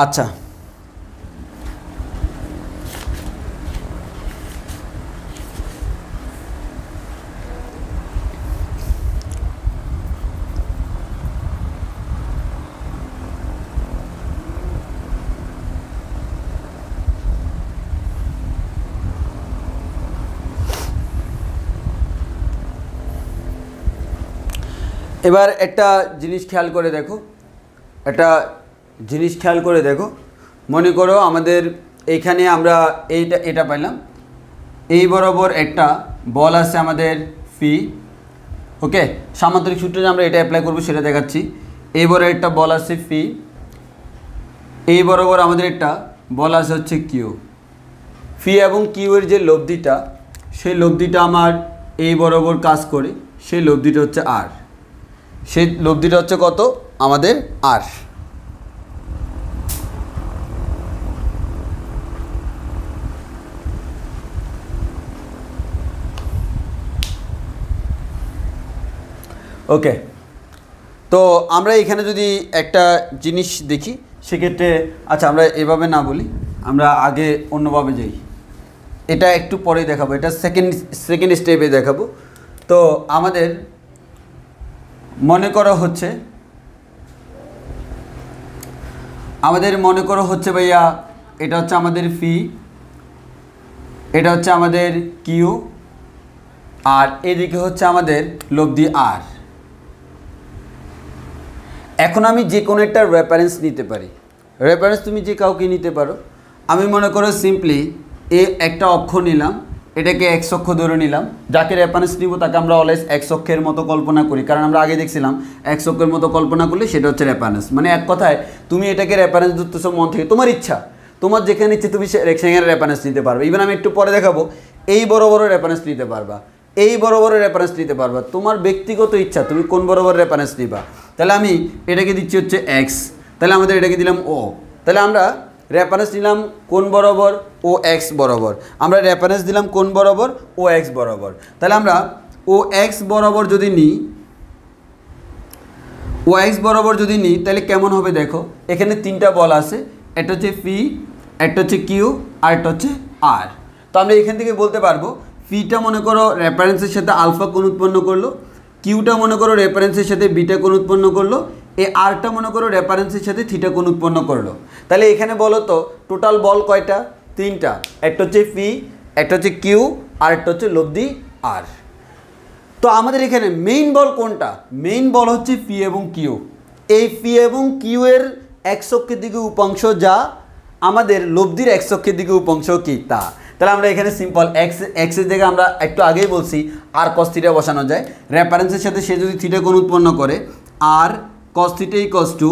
আচ্ছা, এবার একটা জিনিস খেয়াল করে দেখো, মনে করো আমাদের এইখানে আমরা এটা পাইলাম, এই বরাবর একটা বল আছে আমাদের ফি। ওকে, সামান্তরিক সূত্রে আমরা এটা অ্যাপ্লাই করবো সেটা দেখাচ্ছি। এই বরাবর একটা বল আছে ফি, এই বরাবর আমাদের একটা বল আছে হচ্ছে কিউ। ফি এবং কিউ এর যে লব্ধিটা, সেই লব্ধিটা আমার এই বরাবর কাজ করে, সেই লব্ধিটা হচ্ছে আর, সেই লব্ধিটা হচ্ছে কত আমাদের আর। ওকে, তো আমরা এখানে যদি একটা জিনিস দেখি সেক্ষেত্রে, আচ্ছা আমরা এভাবে না বলি, আমরা আগে অন্যভাবে যাই, এটা একটু পরে দেখাবো, এটা সেকেন্ড স্টেপে দেখাবো। তো আমাদের মনে করো হচ্ছে ভাইয়া এটা হচ্ছে আমাদের ফি, এটা হচ্ছে আমাদের কিউ, আর এদিকে হচ্ছে আমাদের লব্ধি আর। এখন আমি যে কোনো একটা রেফারেন্স নিতে পারি, রেফারেন্স তুমি যে কাউকে নিতে পারো। আমি মনে করো সিম্পলি একটা অক্ষ নিলাম, এটাকে এক্স অক্ষ ধরে নিলাম, যাকে রেফারেন্স নিব তাকে আমরা অলওয়েজ এক্স অক্ষের মতো কল্পনা করি, কারণ আমরা আগে দেখছিলাম এক্স অক্ষের মতো কল্পনা করলে সেটা হচ্ছে রেফারেন্স। মানে এক কথায় তুমি এটাকে রেফারেন্স ধরতেছো মন থেকে, তোমার ইচ্ছা, তোমার যেখানে ইচ্ছে তুমি সেখানে রেফারেন্স নিতে পারবে। ইভেন আমি একটু পরে দেখাবো এই বড় বড় রেফারেন্স নিতে পারবা, এই বড় বড় রেফারেন্স নিতে পারবা, তোমার ব্যক্তিগত ইচ্ছা তুমি কোন বড় বড় রেফারেন্স নিবা। তাহলে আমি এটাকে দিচ্ছি হচ্ছে এক্স, তাহলে আমাদের এটাকে দিলাম ও, তাহলে আমরা রেফারেন্স নিলাম কোন বরাবর, ও এক্স বরাবর। আমরা রেফারেন্স দিলাম কোন বরাবর, ও এক্স বরাবর। তাহলে আমরা ও এক্স বরাবর যদি নিই তাহলে কেমন হবে দেখো, এখানে তিনটা বল আছে, একটা হচ্ছে ফি, একটা হচ্ছে কিউ, আর একটা হচ্ছে আর। তো আমরা এখান থেকে বলতে পারবো ফিটা মনে করো রেফারেন্সের সাথে আলফা কোণ উৎপন্ন করলো, কিউটা মনে করো রেফারেন্সের সাথে বিটা কোণ উৎপন্ন করলো, এই আরটা মনে করো রেফারেন্সের সাথে থিটা কোণ উৎপন্ন করলো। তাহলে এখানে বলো তো টোটাল বল কয়টা? তিনটা, একটা হচ্ছে ফি, একটা হচ্ছে কিউ, আর একটা হচ্ছে লব্ধি আর। তো আমাদের এখানে মেইন বল কোনটা? মেইন বল হচ্ছে পি এবং কিউ। এই পি এবং কিউ এর এক্স অক্ষের দিকে উপাংশ যা, আমাদের লব্ধির এক্স অক্ষের দিকে উপাংশ কি তা। তাহলে আমরা এখানে সিম্পল এক্সের জায়গায় আমরা একটু আগেই বলছি আর কস থিটা বসানো যায়। রেফারেন্সের সাথে সে যদি থিটা কোণ উৎপন্ন করে, আর কস থিটা ইকুয়ালস টু,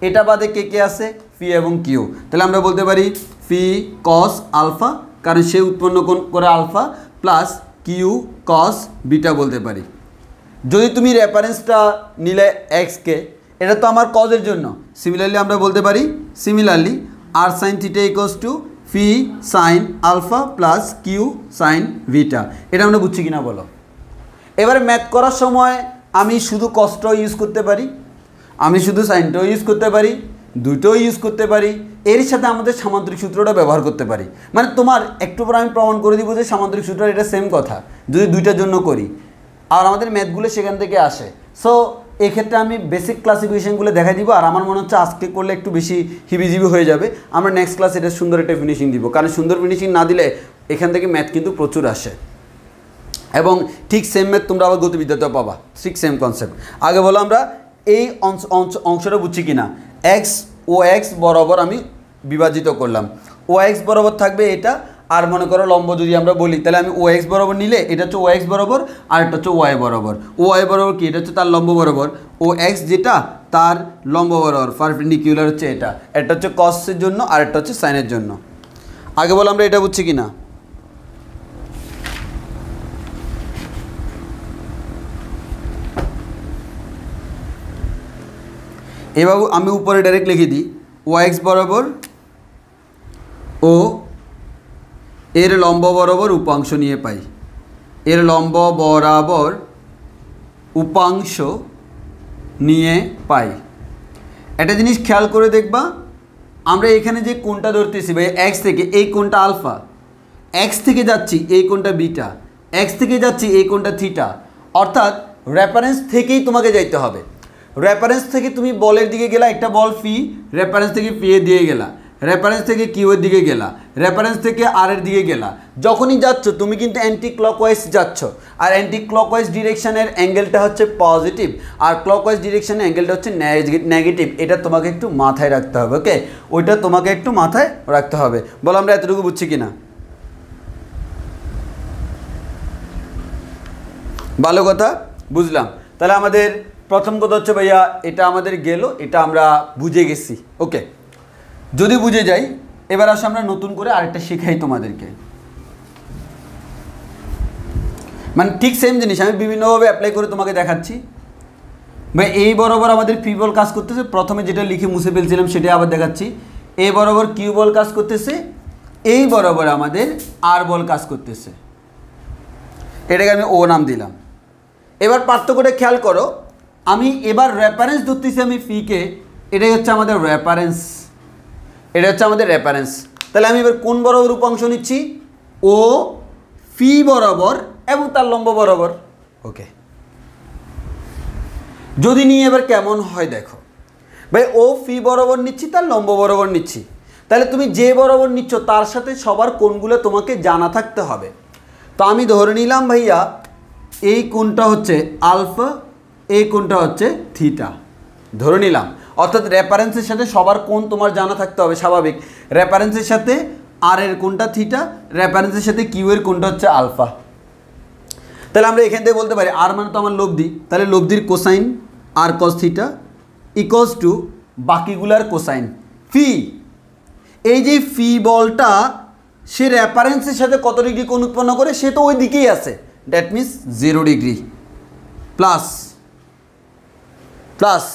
এটা বাদে কে কে আছে? পি এবং কিউ। তাহলে আমরা বলতে পারি পি কস আলফা, কারণ সে উৎপন্ন করে alpha, plus Q cos beta বলতে পারি। যদি তুমি রেফারেন্সটা নিলে এক্সকে, এটা তো আমার কজের জন্য, সিমিলারলি আমরা বলতে পারি similarly R sine theta equals to P sine alpha plus Q sine beta. এটা আমরা বুঝছি কিনা বলো? এবারে ম্যাথ করার সময় আমি শুধু কসটাও ইউজ করতে পারি, আমি শুধু সাইনটাও ইউজ করতে পারি, দুটোও ইউজ করতে পারি, এর সাথে আমাদের সামান্তরিক সূত্রটা ব্যবহার করতে পারি। মানে তোমার একটু পর আমি প্রমাণ করে দিব যে সামান্তরিক সূত্র এটা সেম কথা যদি দুইটার জন্য করি, আর আমাদের ম্যাথগুলো সেখান থেকে আসে। সো এক্ষেত্রে আমি বেসিক ক্লাসিফিকেশনগুলো দেখা দিব, আর আমার মনে হচ্ছে আজকে করলে একটু বেশি হিবিজিবি হয়ে যাবে। আমরা নেক্সট ক্লাসে এটা সুন্দর একটা ফিনিশিং দিব, কারণ সুন্দর ফিনিশিং না দিলে এখান থেকে ম্যাথ কিন্তু প্রচুর আসে, এবং ঠিক সেম ম্যাথ তোমরা আবার গতিবিদ্যাতেও পাবা, ঠিক সেম কনসেপ্ট। আগে বলো আমরা এই অংশটা বুঝছি কিনা। এক্স ও এক্স বরাবর আমি বিভাজিত করলাম, ও এক্স বরাবর থাকবে এটা, আর মনে করো লম্ব যদি আমরা বলি, তাহলে আমি ও এক্স বরাবর নিলে এটা হচ্ছে ও এক্স বরাবর, আর এটা হচ্ছে ওয়াই বরাবর। ও ওয়াই বরাবর কি? এটা হচ্ছে তার লম্ব বরাবর, ও এক্স যেটা তার লম্ব বরাবর, পারপেন্ডিকুলার হচ্ছে এটা, এটা হচ্ছে কসের জন্য, আর এটা হচ্ছে সাইনের জন্য। আগে বলো আমরা এটা বুঝছি কিনা। এভাবে আমি উপরে ডাইরেক্ট লিখে দিই, ও এক্স বরাবর ও এর লম্ব বরাবর উপাংশ নিয়ে পাই, এর লম্ব বরাবর উপাংশ নিয়ে পাই। একটা জিনিস খেয়াল করে দেখবা, আমরা এখানে যে কোণটা ধরতেছি ভাই এক্স থেকে, এই কোণটা আলফা, এক্স থেকে যাচ্ছি এই কোণটা বিটা, এক্স থেকে যাচ্ছি এই কোণটা থিটা। অর্থাৎ রেফারেন্স থেকেই তোমাকে যাইতে হবে। রেফারেন্স থেকে তুমি বলের দিকে গেলা, একটা বল ফি, রেফারেন্স থেকে পি এর দিকে গেলা, রেফারেন্স থেকে কিউ এর দিকে গেলা, রেফারেন্স থেকে আর এর দিকে গেলা। যখনই যাচ্ছ তুমি কিন্তু অ্যান্টি ক্লকওয়াইজ যাচ্ছ, আর অ্যান্টি ক্লকওয়াইজ ডিরেকশনের অ্যাঙ্গেলটা হচ্ছে পজিটিভ, আর ক্লকওয়াইজ ডিরেকশনের অ্যাঙ্গেলটা হচ্ছে নেগেটিভ। এটা তোমাকে একটু মাথায় রাখতে হবে, ওকে? ওইটা তোমাকে একটু মাথায় রাখতে হবে। বলো আমরা এতটুকু বুঝছি কিনা? ভালো কথা, বুঝলাম। তাহলে আমাদের প্রথম কথা হচ্ছে ভাইয়া এটা আমাদের গেল, এটা আমরা বুঝে গেছি, ওকে? যদি বুঝে যাই, এবার আসলে আমরা নতুন করে আরেকটা শেখাই তোমাদেরকে। মানে ঠিক সেম জিনিস আমি বিভিন্নভাবে অ্যাপ্লাই করে তোমাকে দেখাচ্ছি। ভাই এই বরাবর আমাদের পি বল কাজ করতেছে, প্রথমে যেটা লিখে মুছে ফেলছিলাম সেটাই আবার দেখাচ্ছি। এই বরাবর কিউ বল কাজ করতেছে, এই বরাবর আমাদের আর বল কাজ করতেছে, এটাকে আমি ও নাম দিলাম। এবার পার্থক্যটা খেয়াল করো, আমি এবার রেফারেন্স ধরতেছি আমি ফিকে, এটাই হচ্ছে আমাদের রেফারেন্স, এটা হচ্ছে আমাদের রেফারেন্স। তাহলে আমি এবার কোন বরাবর উপাংশ নিচ্ছি? ও ফি বরাবর এবং তার লম্ব বরাবর, ওকে? যদি নিয়ে এবার কেমন হয় দেখো ভাই, ও ফি বরাবর নিচ্ছি, তার লম্ব বরাবর নিচ্ছি, তাহলে তুমি যে বরাবর নিচ্ছ তার সাথে সবার কোণগুলো তোমাকে জানা থাকতে হবে। তো আমি ধরে নিলাম ভাইয়া এই কোণটা হচ্ছে আলফা, এই কোণটা হচ্ছে থিটা, ধরে নিলাম। অর্থাৎ রেফারেন্সের সাথে সবার কোণ তোমার জানা থাকতে হবে, স্বাভাবিক। রেফারেন্সের সাথে আর এর কোণটা থিটা, রেফারেন্সের সাথে কিউ এর কোণটা হচ্ছে আলফা। তাহলে আমরা এখান থেকে বলতে পারি আর মানে তো আমার লব্ধি, তাহলে লব্ধির cosine R cos theta equals to বাকিগুলার কোসাইন ফি। এই যে ফি বলটা সে রেফারেন্সের সাথে কত ডিগ্রি কোণ উৎপন্ন করে, সে তো ওই দিকেই আছে, that means 0 degree, plus plus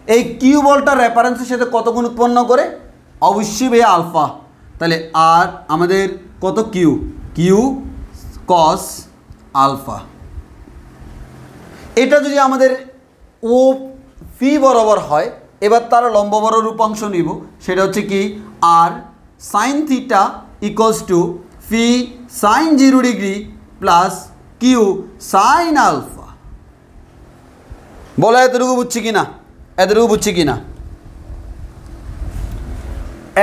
এই কিউ বলটা রেফারেন্সের সাথে কত কোণ উৎপন্ন করে? অবশ্যই ভাই আলফা। তাহলে আর আমাদের কত কিউ, কিউ কস আলফা। এটা যদি আমাদের ও ফি বরাবর হয়, এবার তার লম্ব বরাবর উপাংশ নিব, সেটা হচ্ছে কি R sine theta equals to phi sine 0 degree plus Q sine alpha. বলো এতটুকু বুঝছি কিনা? এতটুকু বুঝছি কিনা?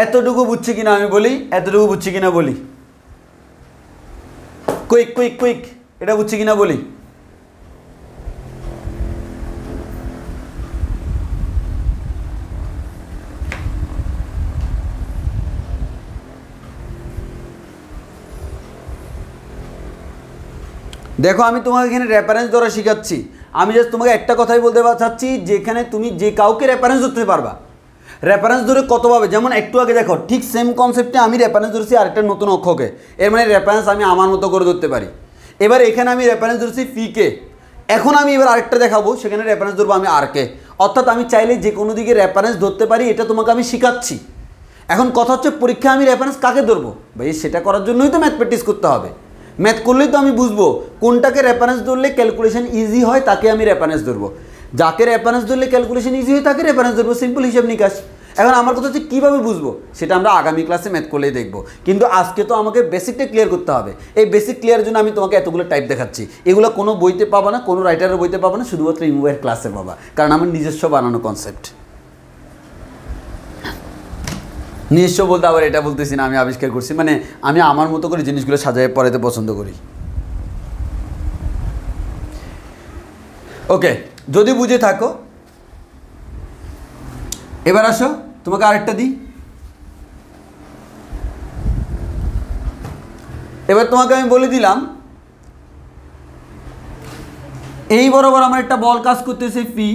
এতটুকু বুঝছি কিনা আমি বলি, এতটুকু বুঝছি কিনা বলি, কুইক কুইক কুইক, এটা বুঝছি কিনা বলি। দেখো আমি তোমাকে এখানে রেফারেন্স ধরা শেখাচ্ছি, আমি জাস্ট তোমাকে একটা কথাই বলতে চাচ্ছি, যেখানে তুমি যে কাউকে রেফারেন্স ধরতে পারবা। রেফারেন্স ধরে কতভাবে, যেমন একটু আগে দেখো ঠিক সেম কনসেপ্টে আমি রেফারেন্স ধরছি আরেকটা নতুন অক্ষকে, এর মানে রেফারেন্স আমি আমার মতো করে ধরতে পারি। এবার এখানে আমি রেফারেন্স ধরছি ফিকে, এখন আমি এবার আরেকটা দেখাবো, সেখানে রেফারেন্স ধরবো আমি আরকে। অর্থাৎ আমি চাইলে যে কোনো দিকে রেফারেন্স ধরতে পারি, এটা তোমাকে আমি শেখাচ্ছি। এখন কথা হচ্ছে পরীক্ষা আমি রেফারেন্স কাকে ধরবো ভাই, সেটা করার জন্যই তো ম্যাথ প্র্যাকটিস করতে হবে। ম্যাথ করলেই তো আমি বুঝবো কোনটাকে রেফারেন্স ধরলে ক্যালকুলেশন ইজি হয়, তাকে আমি রেফারেন্স ধরবো। যাকে রেফারেন্স ধরলে ক্যালকুলেশন ইজি হয় তাকে রেফারেন্স ধরবো, সিম্পল হিসাব নিকাশ। এখন আমার কথা হচ্ছে কীভাবে বুঝবো, সেটা আমরা আগামী ক্লাসে ম্যাথ করলেই দেখবো, কিন্তু আজকে তো আমাকে বেসিকটা ক্লিয়ার করতে হবে। এই বেসিক ক্লিয়ারের জন্য আমি তোমাকে এতগুলো টাইপ দেখাচ্ছি, এগুলো কোনো বইতে পাবা না, কোনো রাইটারের বইতে পাবা না, শুধুমাত্র ইমুয়ের ক্লাসে পাবা, কারণ আমার নিজস্ব বানানো কনসেপ্ট। নিজস্ব বলতে আবার এটা বলতেছি না আমি আবিষ্কার করছি, মানে আমি আমার মতো করে জিনিসগুলো সাজায় পড়াতে পছন্দ করি। ওকে, যদি বুঝে থাকো এবার আসো তোমাকে আরেকটা দিই। এবার তোমাকে আমি বলে দিলাম, এই বরাবর আমার একটা বল কাজ করতেছে পি,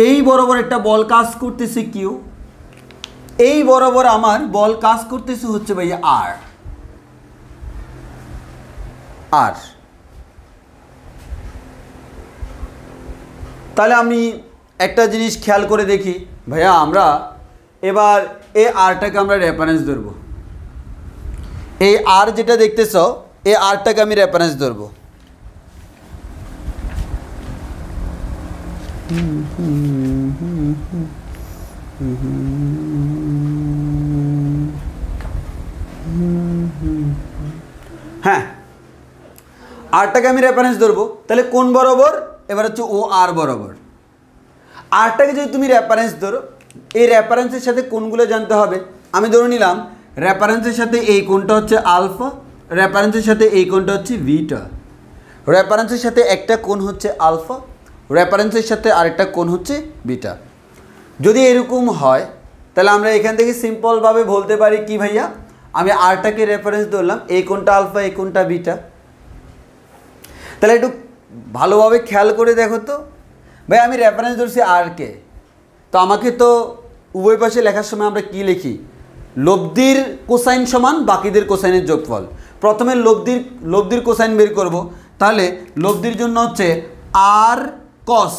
এই বরাবর একটা বল কাজ করতেছে কিউ, এই বরাবর আমার বল কাজ করতেছে হচ্ছে ভাইয়া আর। আর তাহলে আমি একটা জিনিস খেয়াল করে দেখি ভাইয়া, আমরা এবার এই আরটাকে আমরা রেফারেন্স ধরবো, এই আর যেটা দেখতেছ এই আরটাকে আমি রেফারেন্স ধরবো। হ্যাঁ, আরটাকে আমি রেফারেন্স ধরবো, তাহলে কোন বরাবর, এবার হচ্ছে ও আর বরাবর। আরটাকে যদি তুমি রেফারেন্স ধরো, এই রেফারেন্সের সাথে কোনগুলো জানতে হবে। আমি ধরে নিলাম রেফারেন্সের সাথে এই কোণটা হচ্ছে আলফা, রেফারেন্সের সাথে এই কোণটা হচ্ছে বিটা, রেফারেন্সের সাথে একটা কোণ হচ্ছে আলফা, রেফারেন্সের সাথে আরেকটা কোণ হচ্ছে বিটা। যদি এরকম হয় তাহলে আমরা এখান থেকে সিম্পলভাবে বলতে পারি কি ভাইয়া, আমি আরটাকে রেফারেন্স ধরলাম, এই কোণটা আলফা এই কোণটা বিটা। তাহলে একটু ভালোভাবে খেয়াল করে দেখো তো ভাই, আমি রেফারেন্স ধরছি আরকে, তো আমাকে তো উভয় পাশে লেখার সময় আমরা কি লিখি, লব্ধির কোসাইন সমান বাকিদের কোসাইনের যোগফল। প্রথমে লব্ধির কোসাইন বের করব, তাহলে লব্ধির জন্য হচ্ছে আর কস,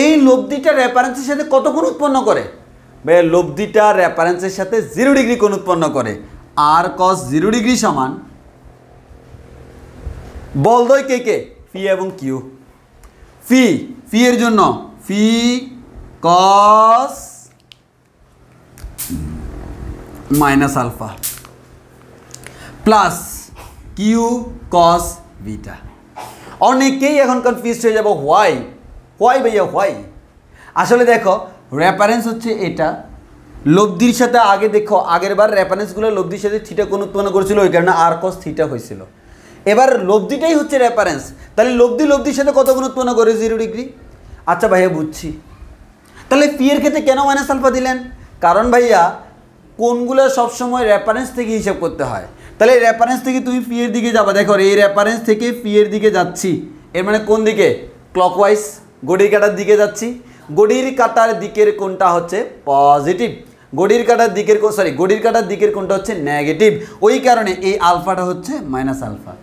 এই লব্ধিটা রেফারেন্সের সাথে কত কোণ উৎপন্ন করে ভাই, লব্ধিটা রেফারেন্সের সাথে 0 ডিগ্রি কোণ উৎপন্ন করে। আর কস 0 ডিগ্রি সমান বলদয় কে কে, ফি এবং কিউ। ফি এর জন্য phi cos minus alpha plus Q cos beta. অনেকেই এখন কনফিউজ হয়ে যাবো, হোয়াই ভাইয়া হোয়াই। আসলে দেখো রেফারেন্স হচ্ছে এটা, লব্ধির সাথে আগে দেখো আগের বার রেফারেন্সগুলো লব্ধির সাথে থিটা কোণ উৎপন্ন করেছিল, ওই কারণে আর কস থিটা হয়েছিল। এবার লব্ধিটাই হচ্ছে রেফারেন্স, তাহলে লব্ধির সাথে কত কোণ উৎপন্ন করে, 0 ডিগ্রি। আচ্ছা ভাইয়া বুঝছি, তাহলে পি এর ক্ষেত্রে কেন মাইনাস আলফা দিলেন, কারণ ভাইয়া কোণগুলো সবসময় রেফারেন্স থেকে হিসাব করতে হয়। তাহলে রেফারেন্স থেকে তুমি পি এর দিকে যাবা, দেখো এই রেফারেন্স থেকে পি এর দিকে যাচ্ছি, এর মানে কোন দিকে, ক্লকওয়াইজ, ঘড়ির কাঁটার দিকে যাচ্ছি। ঘড়ির কাঁটার দিকের কোণটা হচ্ছে পজিটিভ, ঘড়ির কাঁটার দিকের কোণটা হচ্ছে নেগেটিভ, ওই কারণে এই আলফাটা হচ্ছে মাইনাস আলফা।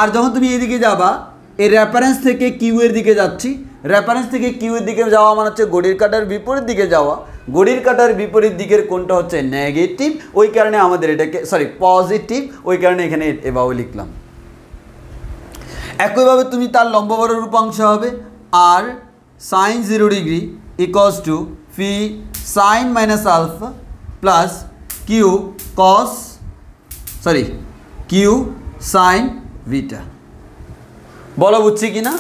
আর যখন তুমি এদিকে যাবা, এই রেফারেন্স থেকে কিউ এর দিকে যাচ্ছি, রেফারেন্স থেকে কিউ এর দিকে যাওয়া মানে হচ্ছে ঘড়ির কাঁটার বিপরীত দিকে যাওয়া, ঘড়ির কাঁটার বিপরীত দিকের কোণটা হচ্ছে নেগেটিভ, ওই কারণে আমাদের এটাকে পজিটিভ, ওই কারণে এখানে এভাবে লিখলাম। একইভাবে তুমি তার লম্ববরের রূপাংশ হবে R sine 0 degree equals to phi sine minus alpha plus Q sine beta. বলো বুঝছি কিনা,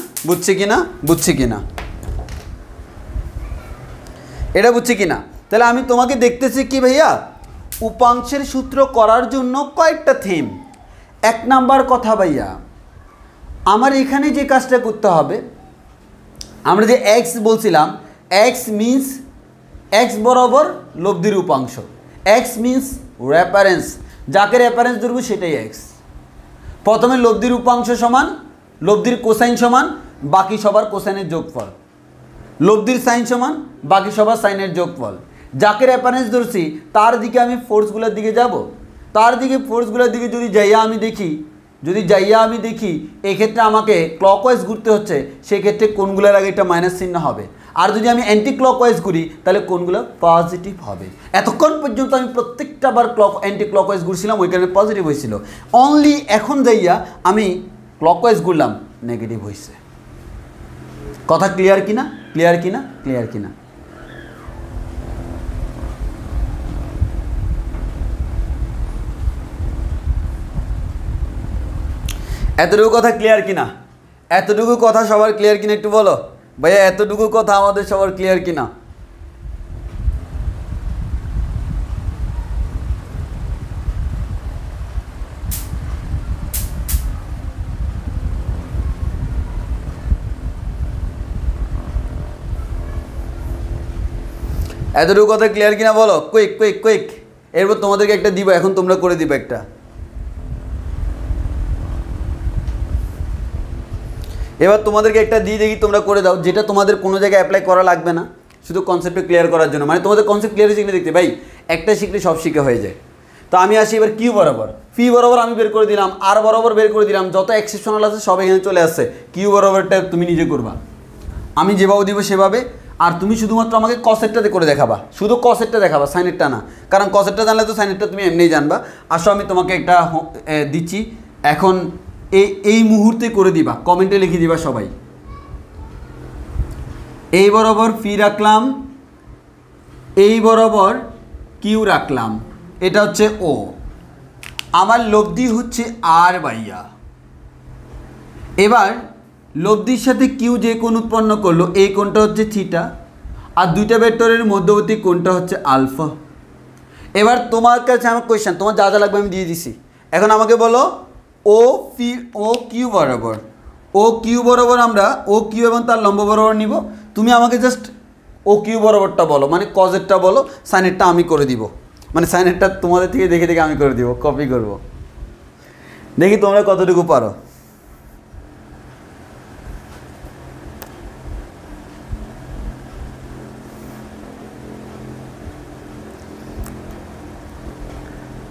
এটা বুঝছি কিনা। তাহলে আমি তোমাকে দেখতেছি কি ভাইয়া, উপাংশের সূত্র করার জন্য কয়েকটা থিম। 1 নাম্বার কথা ভাইয়া, আমার এখানে যে কাজটা করতে হবে, আমরা যে এক্স বলছিলাম, এক্স মিন্স এক্স বরাবর লব্ধির উপাংশ, এক্স মিন্স রেফারেন্স, যাকে রেফারেন্স ধরবো সেটাই এক্স। প্রথমে লব্ধির উপাংশ সমান লব্ধির কোসাইন সমান বাকি সবার কোসাইনের যোগফল, লব্ধির সাইন সমান বাকি সবার সাইনের যোগফল। যাকে রেফারেন্স ধরছি তার দিকে আমি ফোর্সগুলোর দিকে যাব, তার দিকে ফোর্সগুলোর দিকে যদি যাইয়া আমি দেখি এক্ষেত্রে আমাকে ক্লকওয়াইজ ঘুরতে হচ্ছে, সেক্ষেত্রে কোনগুলোর আগে এটা মাইনাস চিহ্ন হবে, আর যদি আমি অ্যান্টি ক্লকওয়াইজ ঘুরি তাহলে কোনগুলো পজিটিভ হবে। এতক্ষণ পর্যন্ত আমি প্রত্যেকটা বার অ্যান্টি ক্লকওয়াইজ ঘুরছিলাম, ওইখানে পজিটিভ হয়েছিল, অনলি এখন যাইয়া আমি ক্লকওয়াইজ ঘুরলাম নেগেটিভ হয়েছে। কথা ক্লিয়ার কিনা? এতটুকু কথা ক্লিয়ার কিনা? এতটুকু কথা সবার ক্লিয়ার কিনা একটু বলো ভাইয়া, এতটুকু কথা আমাদের সবার ক্লিয়ার কিনা? এতটুকু কথা ক্লিয়ার কিনা বলো, কুইক। এরপর তোমাদেরকে একটা দিব, এখন তোমরা করে দিবে একটা। এবার তোমাদেরকে একটা দিয়ে দেখি, তোমরা করে দাও, যেটা তোমাদের কোনো জায়গায় অ্যাপ্লাই করা লাগবে না, শুধু কনসেপ্টে ক্লিয়ার করার জন্য। মানে তোমাদের কনসেপ্ট ক্লিয়ার হয়েছে কিনা দেখতে, ভাই একটা শিখলে সব শিখে হয়ে যায়। তো আমি আসি এবার কিউ বরাবর, পি বরাবর আমি বের করে দিলাম, আর বরাবর বের করে দিলাম, যত এক্সেপশনাল আছে সব এখানে চলে আসছে। কিউ বরাবরটা তুমি নিজে করবা, আমি যেভাবে দিব সেভাবে, আর তুমি শুধুমাত্র আমাকে কসেটটাতে করে দেখাবা, শুধু কসেটটা দেখাবা, সাইনেরটা না, কারণ কসেটটা জানলে তো সাইনেরটা তুমি এমনিই জানবা। আসো আমি তোমাকে একটা দিচ্ছি, এখন এই মুহূর্তে করে দিবা, কমেন্টে লিখে দিবা সবাই। এই বরাবর পি রাখলাম, এই বরাবর কিউ রাখলাম, এটা হচ্ছে ও। আমার লব্ধি হচ্ছে আর বাইয়া। এবার লব্ধির সাথে কিউ যে কোণ উৎপন্ন করলো, এই কোণটা হচ্ছে থিটা, আর দুইটা ভেক্টরের মধ্যবর্তী কোণটা হচ্ছে আলফা। এবার তোমার কাছে আমার কোয়েশ্চেন, তোমার যা যা লাগবে আমি দিয়ে দিছি। এখন আমাকে বলো ও কিউ বরাবর আমরা ও কিউ এবং তার লম্ব বরাবর নিব। তুমি আমাকে জাস্ট ও কিউ বরাবরটা বলো, মানে কজেরটা বলো, সাইনেরটা আমি করে দিব, মানে সাইনেরটা তোমাদের থেকে দেখে দেখে আমি করে দিব, কপি করব। দেখি তোমরা কতটুকু পারো।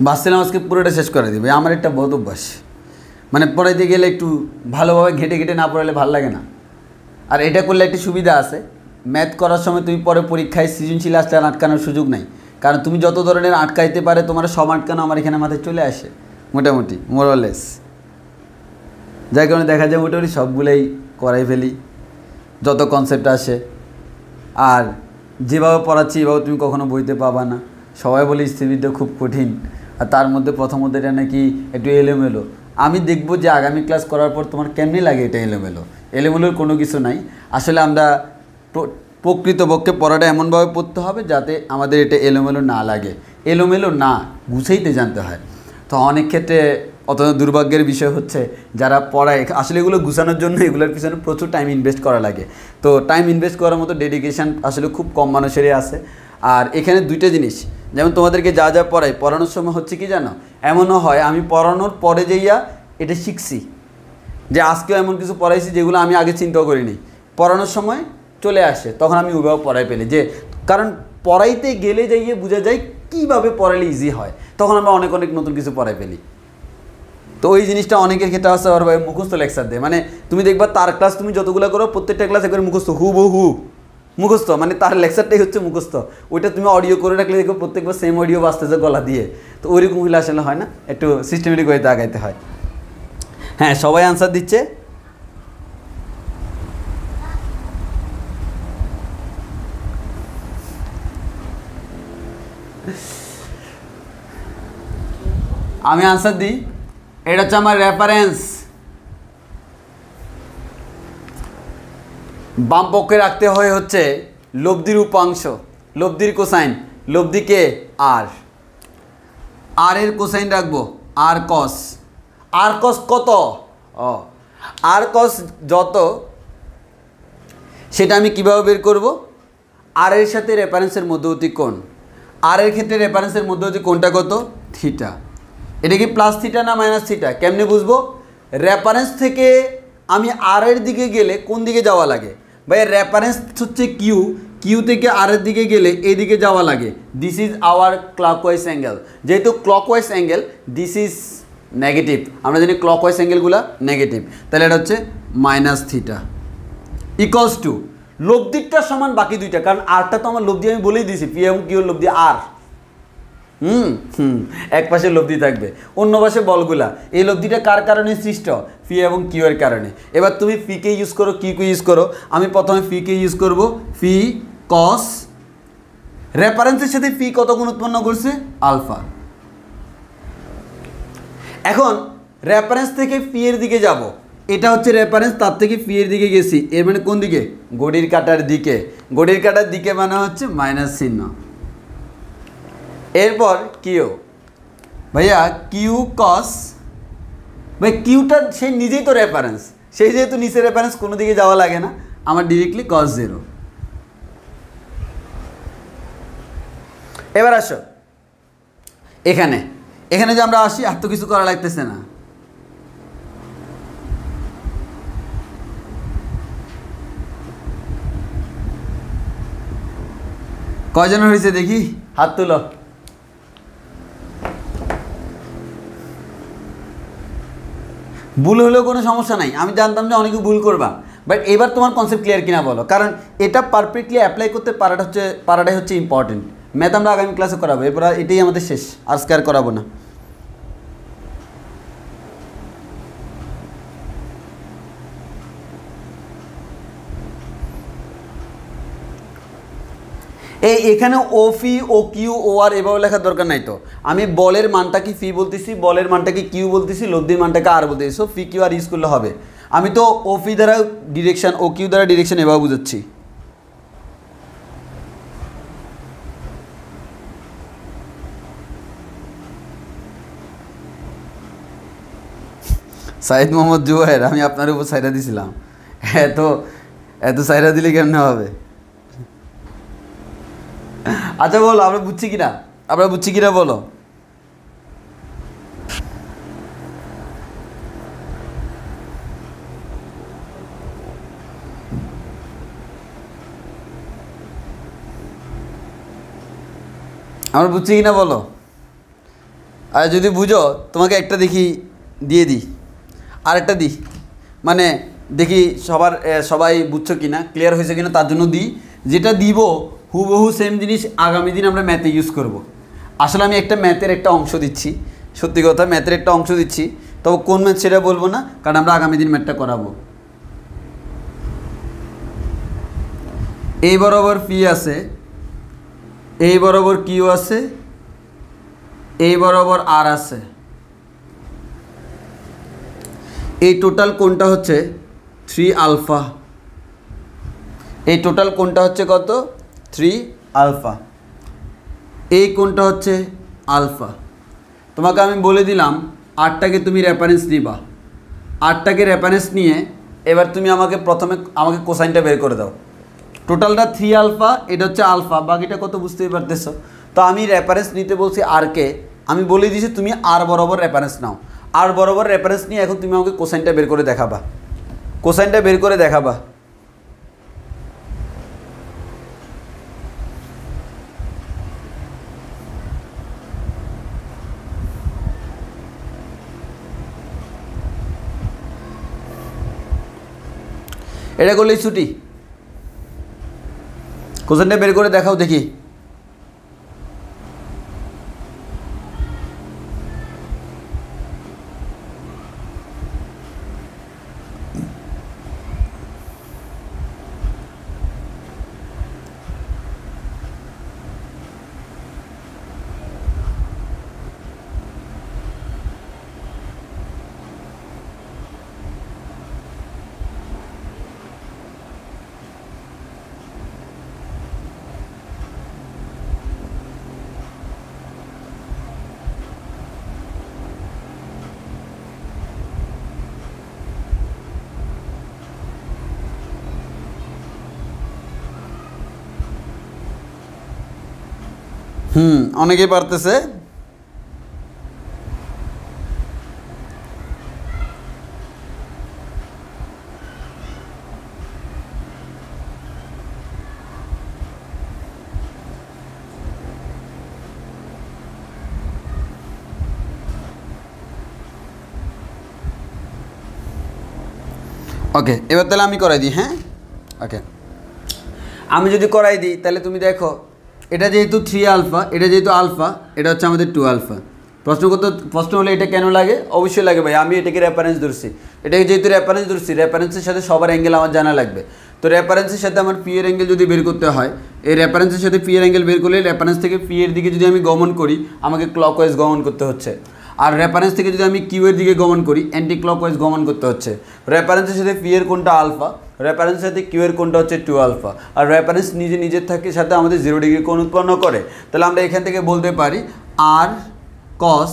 ভাবছিলাম আজকে পুরোটা শেষ করে দিবে, আমার একটা বহুত অভ্যাস, মানে পড়াইতে গেলে একটু ভালোভাবে ঘেটে না পড়ালে ভালো লাগে না। আর এটা করলে একটা সুবিধা আছে, ম্যাথ করার সময় তুমি পরে পরীক্ষায় সৃজনশীল আসলে আটকানোর সুযোগ নাই, কারণ তুমি যত ধরনের আটকাইতে পারে তোমার সব আটকানো আমার এখানে মাথায় চলে আসে মোটামুটি, মোরলেস। যার কারণে দেখা যায় মোটামুটি সবগুলোই করাই ফেলি যত কনসেপ্ট আসে। আর যেভাবে পড়াচ্ছি এভাবে তুমি কখনো বইতে পাবা না। সবাই বলে স্থিতিবিদ্যা খুব কঠিন, আর তার মধ্যে প্রথমত এটা নাকি একটু এলোমেলো। আমি দেখব যে আগামী ক্লাস করার পর তোমার কেমনি লাগে এটা এলোমেলোর কোনো কিছু নাই। আসলে আমরা প্রকৃতপক্ষে পড়াটা এমনভাবে পড়তে হবে যাতে আমাদের এটা এলোমেলো না লাগে, এলোমেলো না গুছাইতে জানতে হয়। তো অনেক ক্ষেত্রে অত্যন্ত দুর্ভাগ্যের বিষয় হচ্ছে যারা পড়ায়, আসলে এগুলো গুছানোর জন্য এগুলোর পিছনে প্রচুর টাইম ইনভেস্ট করা লাগে। তো টাইম ইনভেস্ট করার মতো ডেডিকেশান আসলে খুব কম মানুষেরই আছে। আর এখানে দুইটা জিনিস, যেমন তোমাদেরকে যা পড়ানোর সময় হচ্ছে কি জানো, এমনও হয় আমি পড়ানোর পরে যাইয়া এটা শিখছি, যে আজকেও এমন কিছু পড়াইছি যেগুলো আমি আগে চিন্তাও করিনি, পড়ানোর সময় চলে আসে, তখন আমি ওইভাবে পড়াই ফেলি। যে কারণ পড়াইতে গেলে যাইয়ে বোঝা যায় কীভাবে পড়ালে ইজি হয়, তখন আমরা অনেক নতুন কিছু পড়াই ফেলি। তো ওই জিনিসটা অনেকের ক্ষেত্রে আছে, আর ভাই মুখস্থ লেকচার দেয়, মানে তুমি দেখবা তার ক্লাস তুমি যতগুলো করো প্রত্যেকটা ক্লাস একবার মুখস্থ, হুবহু মুখস্থ, মানে তার লেকচারটাই হচ্ছে মুখস্থ। ওইটা তুমি অডিও করে রাখলে দেখো প্রত্যেকবার সেম অডিও বাজতেছে গলা দিয়ে। তো ওইরকম হলে আসলে হয় না, একটু সিস্টেমেটিক ওয়েতে আগাইতে হয়। হ্যাঁ, সবাই আনসার দিচ্ছে। আমি আনসার দিই, এটা হচ্ছে আমার রেফারেন্স। বাম পক্ষে রাখতে হয় হচ্ছে লব্ধির উপাংশ, লব্ধির কোসাইন, লব্ধিকে আর এর কোসাইন রাখবো আর কস কত, আর কস যত, সেটা আমি কিভাবে বের করব, আর এর সাথে রেফারেন্সের মধ্যবর্তী কোণ, আর এর ক্ষেত্রে রেফারেন্সের মধ্যবর্তী কোণটা কত, থিটা। এটা কি প্লাস থিটা না মাইনাস থিটা, কেমনে বুঝবো, রেফারেন্স থেকে আমি আর এর দিকে গেলে কোন দিকে যাওয়া লাগে ভাই? রেফারেন্স হচ্ছে কিউ, কিউ থেকে আর এর দিকে গেলে এদিকে যাওয়া লাগে। This is our clockwise angle. যেহেতু clockwise angle, this is negative. আমরা জানি ক্লকওয়াইজ অ্যাঙ্গেলগুলো নেগেটিভ, তাহলে এটা হচ্ছে মাইনাস থিটা ইকুয়ালস টু লব্ধিটা সমান বাকি দুইটা, কারণ আরটা তো আমার লব্ধি আমি বলেই দিয়েছি, পি এবং কিউর লব্ধি আর। এক পাশে লব্ধি থাকবে, অন্য পাশে বলগুলা। এই লব্ধিটা কার কারণে সৃষ্ট? ফি এবং কিউ এর কারণে। এবার তুমি ফিকে ইউজ করো, কিউকে ইউজ করো। আমি প্রথমে ফিকে ইউজ করব। ফি কস, রেফারেন্সের সাথে ফি কত গুণ উৎপন্ন করছে? আলফা। এখন রেফারেন্স থেকে ফি এর দিকে যাব, এটা হচ্ছে রেফারেন্স, তার থেকে ফি এর দিকে গেছি, এর মানে কোন দিকে? ঘড়ির কাঁটার দিকে। ঘড়ির কাঁটার দিকে মানে হচ্ছে মাইনাস চিহ্ন। এরপর কিউ, ভাইয়া কিউ কস, ভাই কিউটা সেই নিজেই তো রেফারেন্স, সেই যেহেতু নিচে রেফারেন্স, কোনো দিকে যাওয়া লাগে না, আমার ডিরেক্টলি কস 0। এবার আসো এখানে, এখানে যে আমরা আসি, আর তো কিছু করা লাগতেছে না। কয়জন হয়েছে দেখি, হাত তুলো। ভুল হলেও কোনো সমস্যা নাই, আমি জানতাম যে অনেকে ভুল করবা, বাট এবার তোমার কনসেপ্ট ক্লিয়ার কিনা বলো, কারণ এটা পারফেক্টলি অ্যাপ্লাই করতে পারাটাই হচ্ছে ইম্পর্টেন্ট। ম্যাথ আমরা আগামী ক্লাসে করাবো, এরপর এটাই আমাদের শেষ, আজকে আর করাবো না। এখানে ও ফি, ও কিউ, ও আর এভাবে লেখার দরকার নাই তো। আমি বলের মানটা কি ফি বলতেছি, বলের মানটা কি কিউ বলতেছি, লব্ধির মানটাকে আর বলতেছি। সো ফি কিউ আর ইউজ করলে হবে। আমি তো ও ফি দ্বারা ডিরেকশন, ও কিউ দ্বারা ডিরেকশন এভাবে বুঝাচ্ছি। সাইদ মোহাম্মদ জুবাইর, আমি আপনার উপর সাইরা দিছিলাম। এত এত সাইরা দিলে কেমনে হবে? আচ্ছা বলো, আমরা বুঝছি কিনা, আমরা বুঝছি কিনা বলো। আমরা বুঝছি কিনা বলো। আর যদি বুঝো, তোমাকে একটা দেখি দিয়ে দিই, আরেকটা দিই, মানে দেখি সবাই বুঝছো কিনা, ক্লিয়ার হয়েছে কিনা, তার জন্য দিই। যেটা দিব হুবহু সেম জিনিস আগামী দিন আমরা ম্যাথে ইউজ করব। আসলে আমি একটা ম্যাথের একটা অংশ দিচ্ছি, সত্যি কথা ম্যাথের একটা অংশ দিচ্ছি, তবে কোন ম্যাথ সেটা বলবো না, কারণ আমরা আগামী দিন ম্যাথটা করাবো। এই বরাবর পি আছে, এই বরাবর কিউ আছে, এই বরাবর আর আছে। এই টোটাল কোণটা হচ্ছে 3 আলফা। এই টোটাল কোণটা হচ্ছে কত? 3 আলফা। এই কোণটা হচ্ছে আলফা। তোমাকে আমি বলে দিলাম আরটাকে তুমি রেফারেন্স নিবা, আরটাকে রেফারেন্স নিয়ে এবার তুমি প্রথমে আমাকে কোসাইনটা বের করে দাও। টোটালটা 3 আলফা, এটা হচ্ছে আলফা, বাকিটা কত বুঝতেই পারতেছো। তো আমি রেফারেন্স নিতে বলছি আরকে, আমি বলে দিয়েছি তুমি আর বরাবর রেফারেন্স নাও। আর বরাবর রেফারেন্স নিয়ে এখন তুমি আমাকে কোসাইনটা বের করে দেখাবা, কোসাইনটা বের করে দেখাবা। এটা করলেই ছুটি। কোশ্চেনটা বের করে দেখাও দেখি। অনেকেই পারতেছে। ওকে, এবার তাহলে আমি করাই দিই। হ্যাঁ, ওকে, আমি যদি করাই দিই তাহলে তুমি দেখো, এটা যেহেতু 3 আলফা, এটা যেহেতু আলফা, এটা হচ্ছে আমাদের 2 আলফা। প্রশ্ন হলো এটা কেন লাগে? অবশ্যই লাগে ভাই, আমি এটাকে রেফারেন্স ধরছি। এটাকে যেহেতু রেফারেন্স ধরছি, রেফারেন্সের সাথে সবার অ্যাঙ্গেল আমার জানা লাগবে। তো রেফারেন্সের সাথে আমার পি এর অ্যাঙ্গেল যদি বের করতে হয়, এই রেফারেন্সের সাথে পি এর অ্যাঙ্গেল বের করলে রেফারেন্স থেকে পি এর দিকে যদি আমি গমন করি, আমাকে ক্লকওয়াইজ গমন করতে হচ্ছে। আর রেফারেন্স থেকে যদি আমি কিউ এর দিকে গমন করি, অ্যান্টি ক্লকওয়াইজ গমন করতে হচ্ছে। রেফারেন্সের সাথে পি এর কোনটা আলফা, রেফারেন্সের সাথে কিউ এর কোনটা হচ্ছে 2 আলফা। আর রেফারেন্স নিজের থাকে সাথে আমাদের 0 ডিগ্রি কোণ উৎপন্ন করে। তাহলে আমরা এখান থেকে বলতে পারি আর কস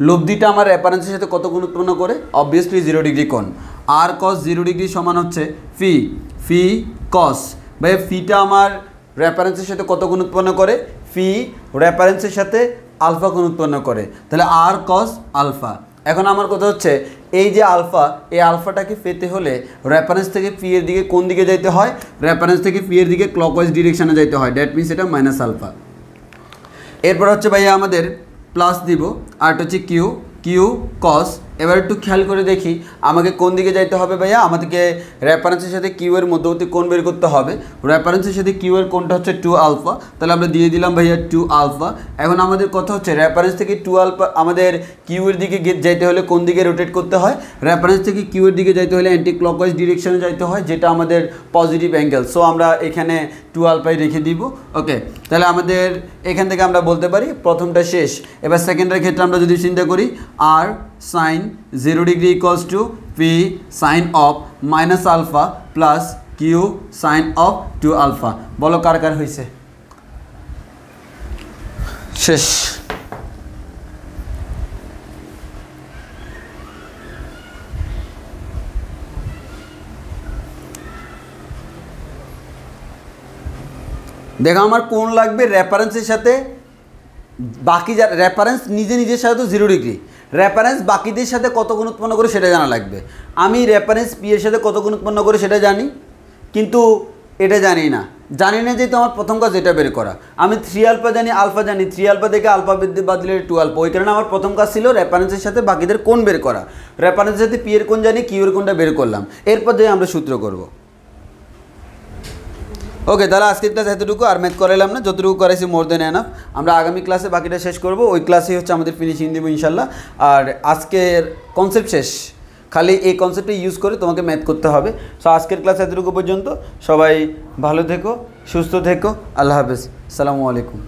লব্ধিটা আমার রেফারেন্সের সাথে কত কোণ উৎপন্ন করে? অবভিয়াসলি 0 ডিগ্রি কোণ। আর কস 0 ডিগ্রি সমান হচ্ছে ফি কস। ভাই ফিটা আমার রেফারেন্সের সাথে কত কোণ উৎপন্ন করে? ফি রেফারেন্সের সাথে আলফা কোণ উৎপন্ন করে। তাহলে আর কস আলফা। এখন আমার কথা হচ্ছে এই যে আলফা, এই আলফাটাকে পেতে হলে রেফারেন্স থেকে পি এর দিকে কোন দিকে যাইতে হয়? রেফারেন্স থেকে পি এর দিকে ক্লকওয়াইজ ডিরেকশনে যাইতে হয়। দ্যাট মিনস এটা মাইনাস আলফা। এরপর হচ্ছে ভাইয়া আমাদের প্লাস দিব, আর এটা হচ্ছে কিউ কস। এবার একটু খেয়াল করে দেখি আমাকে কোন দিকে যাইতে হবে ভাইয়া? আমাদেরকে রেফারেন্সের সাথে কিউ এর মধ্যবর্তী কোণ বের করতে হবে। রেফারেন্সের সাথে কিউ এর কোণটা হচ্ছে 2 আলফা। তাহলে আমরা দিয়ে দিলাম ভাইয়া 2 আলফা। এখন আমাদের কথা হচ্ছে রেফারেন্স থেকে 2 আলফা আমাদের কিউ এর দিকে যাইতে হলে কোন দিকে রোটেট করতে হয়? রেফারেন্স থেকে কিউ এর দিকে যাইতে হলে অ্যান্টি ক্লকওয়াইজ ডিরেকশনে যাইতে হয়, যেটা আমাদের পজিটিভ অ্যাঙ্গেল। সো আমরা এখানে 2 আলফাই রেখে দিব। ওকে, তাহলে আমাদের এখান থেকে আমরা বলতে পারি প্রথমটা শেষ। এবার সেকেন্ডের ক্ষেত্রে আমরা যদি চিন্তা করি, R sine 0 degree equals to P sine of minus alpha plus Q sine of 2 alpha. বলো কার কার হয়েছে? শেষ। দেখো আমার কোণ লাগবে রেফারেন্সের সাথে, বাকি যা রেফারেন্স নিজের সাথে তো 0 ডিগ্রি, রেফারেন্স বাকিদের সাথে কত কোণ উৎপন্ন করে সেটা জানা লাগবে। আমি রেফারেন্স পি এর সাথে কত কোণ উৎপন্ন করে সেটা জানি, কিন্তু এটা জানি না যেহেতু আমার প্রথম কাজ এটা বের করা। আমি 3 আলফা জানি, 3 আলফা থেকে আলফা বাদ দিলে 2 আলফা। ওই কারণে আমার প্রথম কাজ ছিল রেফারেন্সের সাথে বাকিদের কোণ বের করা। রেফারেন্সের সাথে পি এর কোণ জানি, কিউ এর কোণটা বের করলাম। এরপর দিয়ে আমরা সূত্র করব। ওকে, তাহলে আজকের ক্লাস এতটুকু, আর ম্যাথ করাইলাম না, যতটুকু করাইছি মোর দেন এনাফ। আমরা আগামী ক্লাসে বাকিটা শেষ করব, ওই ক্লাসেই হচ্ছে আমাদের ফিনিশিং দেবো ইনশাল্লাহ। আর আজকের কনসেপ্ট শেষ, খালি এই কনসেপ্টে ইউজ করে তোমাকে ম্যাথ করতে হবে। সো আজকের ক্লাস এতটুকু পর্যন্ত। সবাই ভালো থেকো, সুস্থ থেকো, আল্লাহ হাফেজ, আসসালামু আলাইকুম।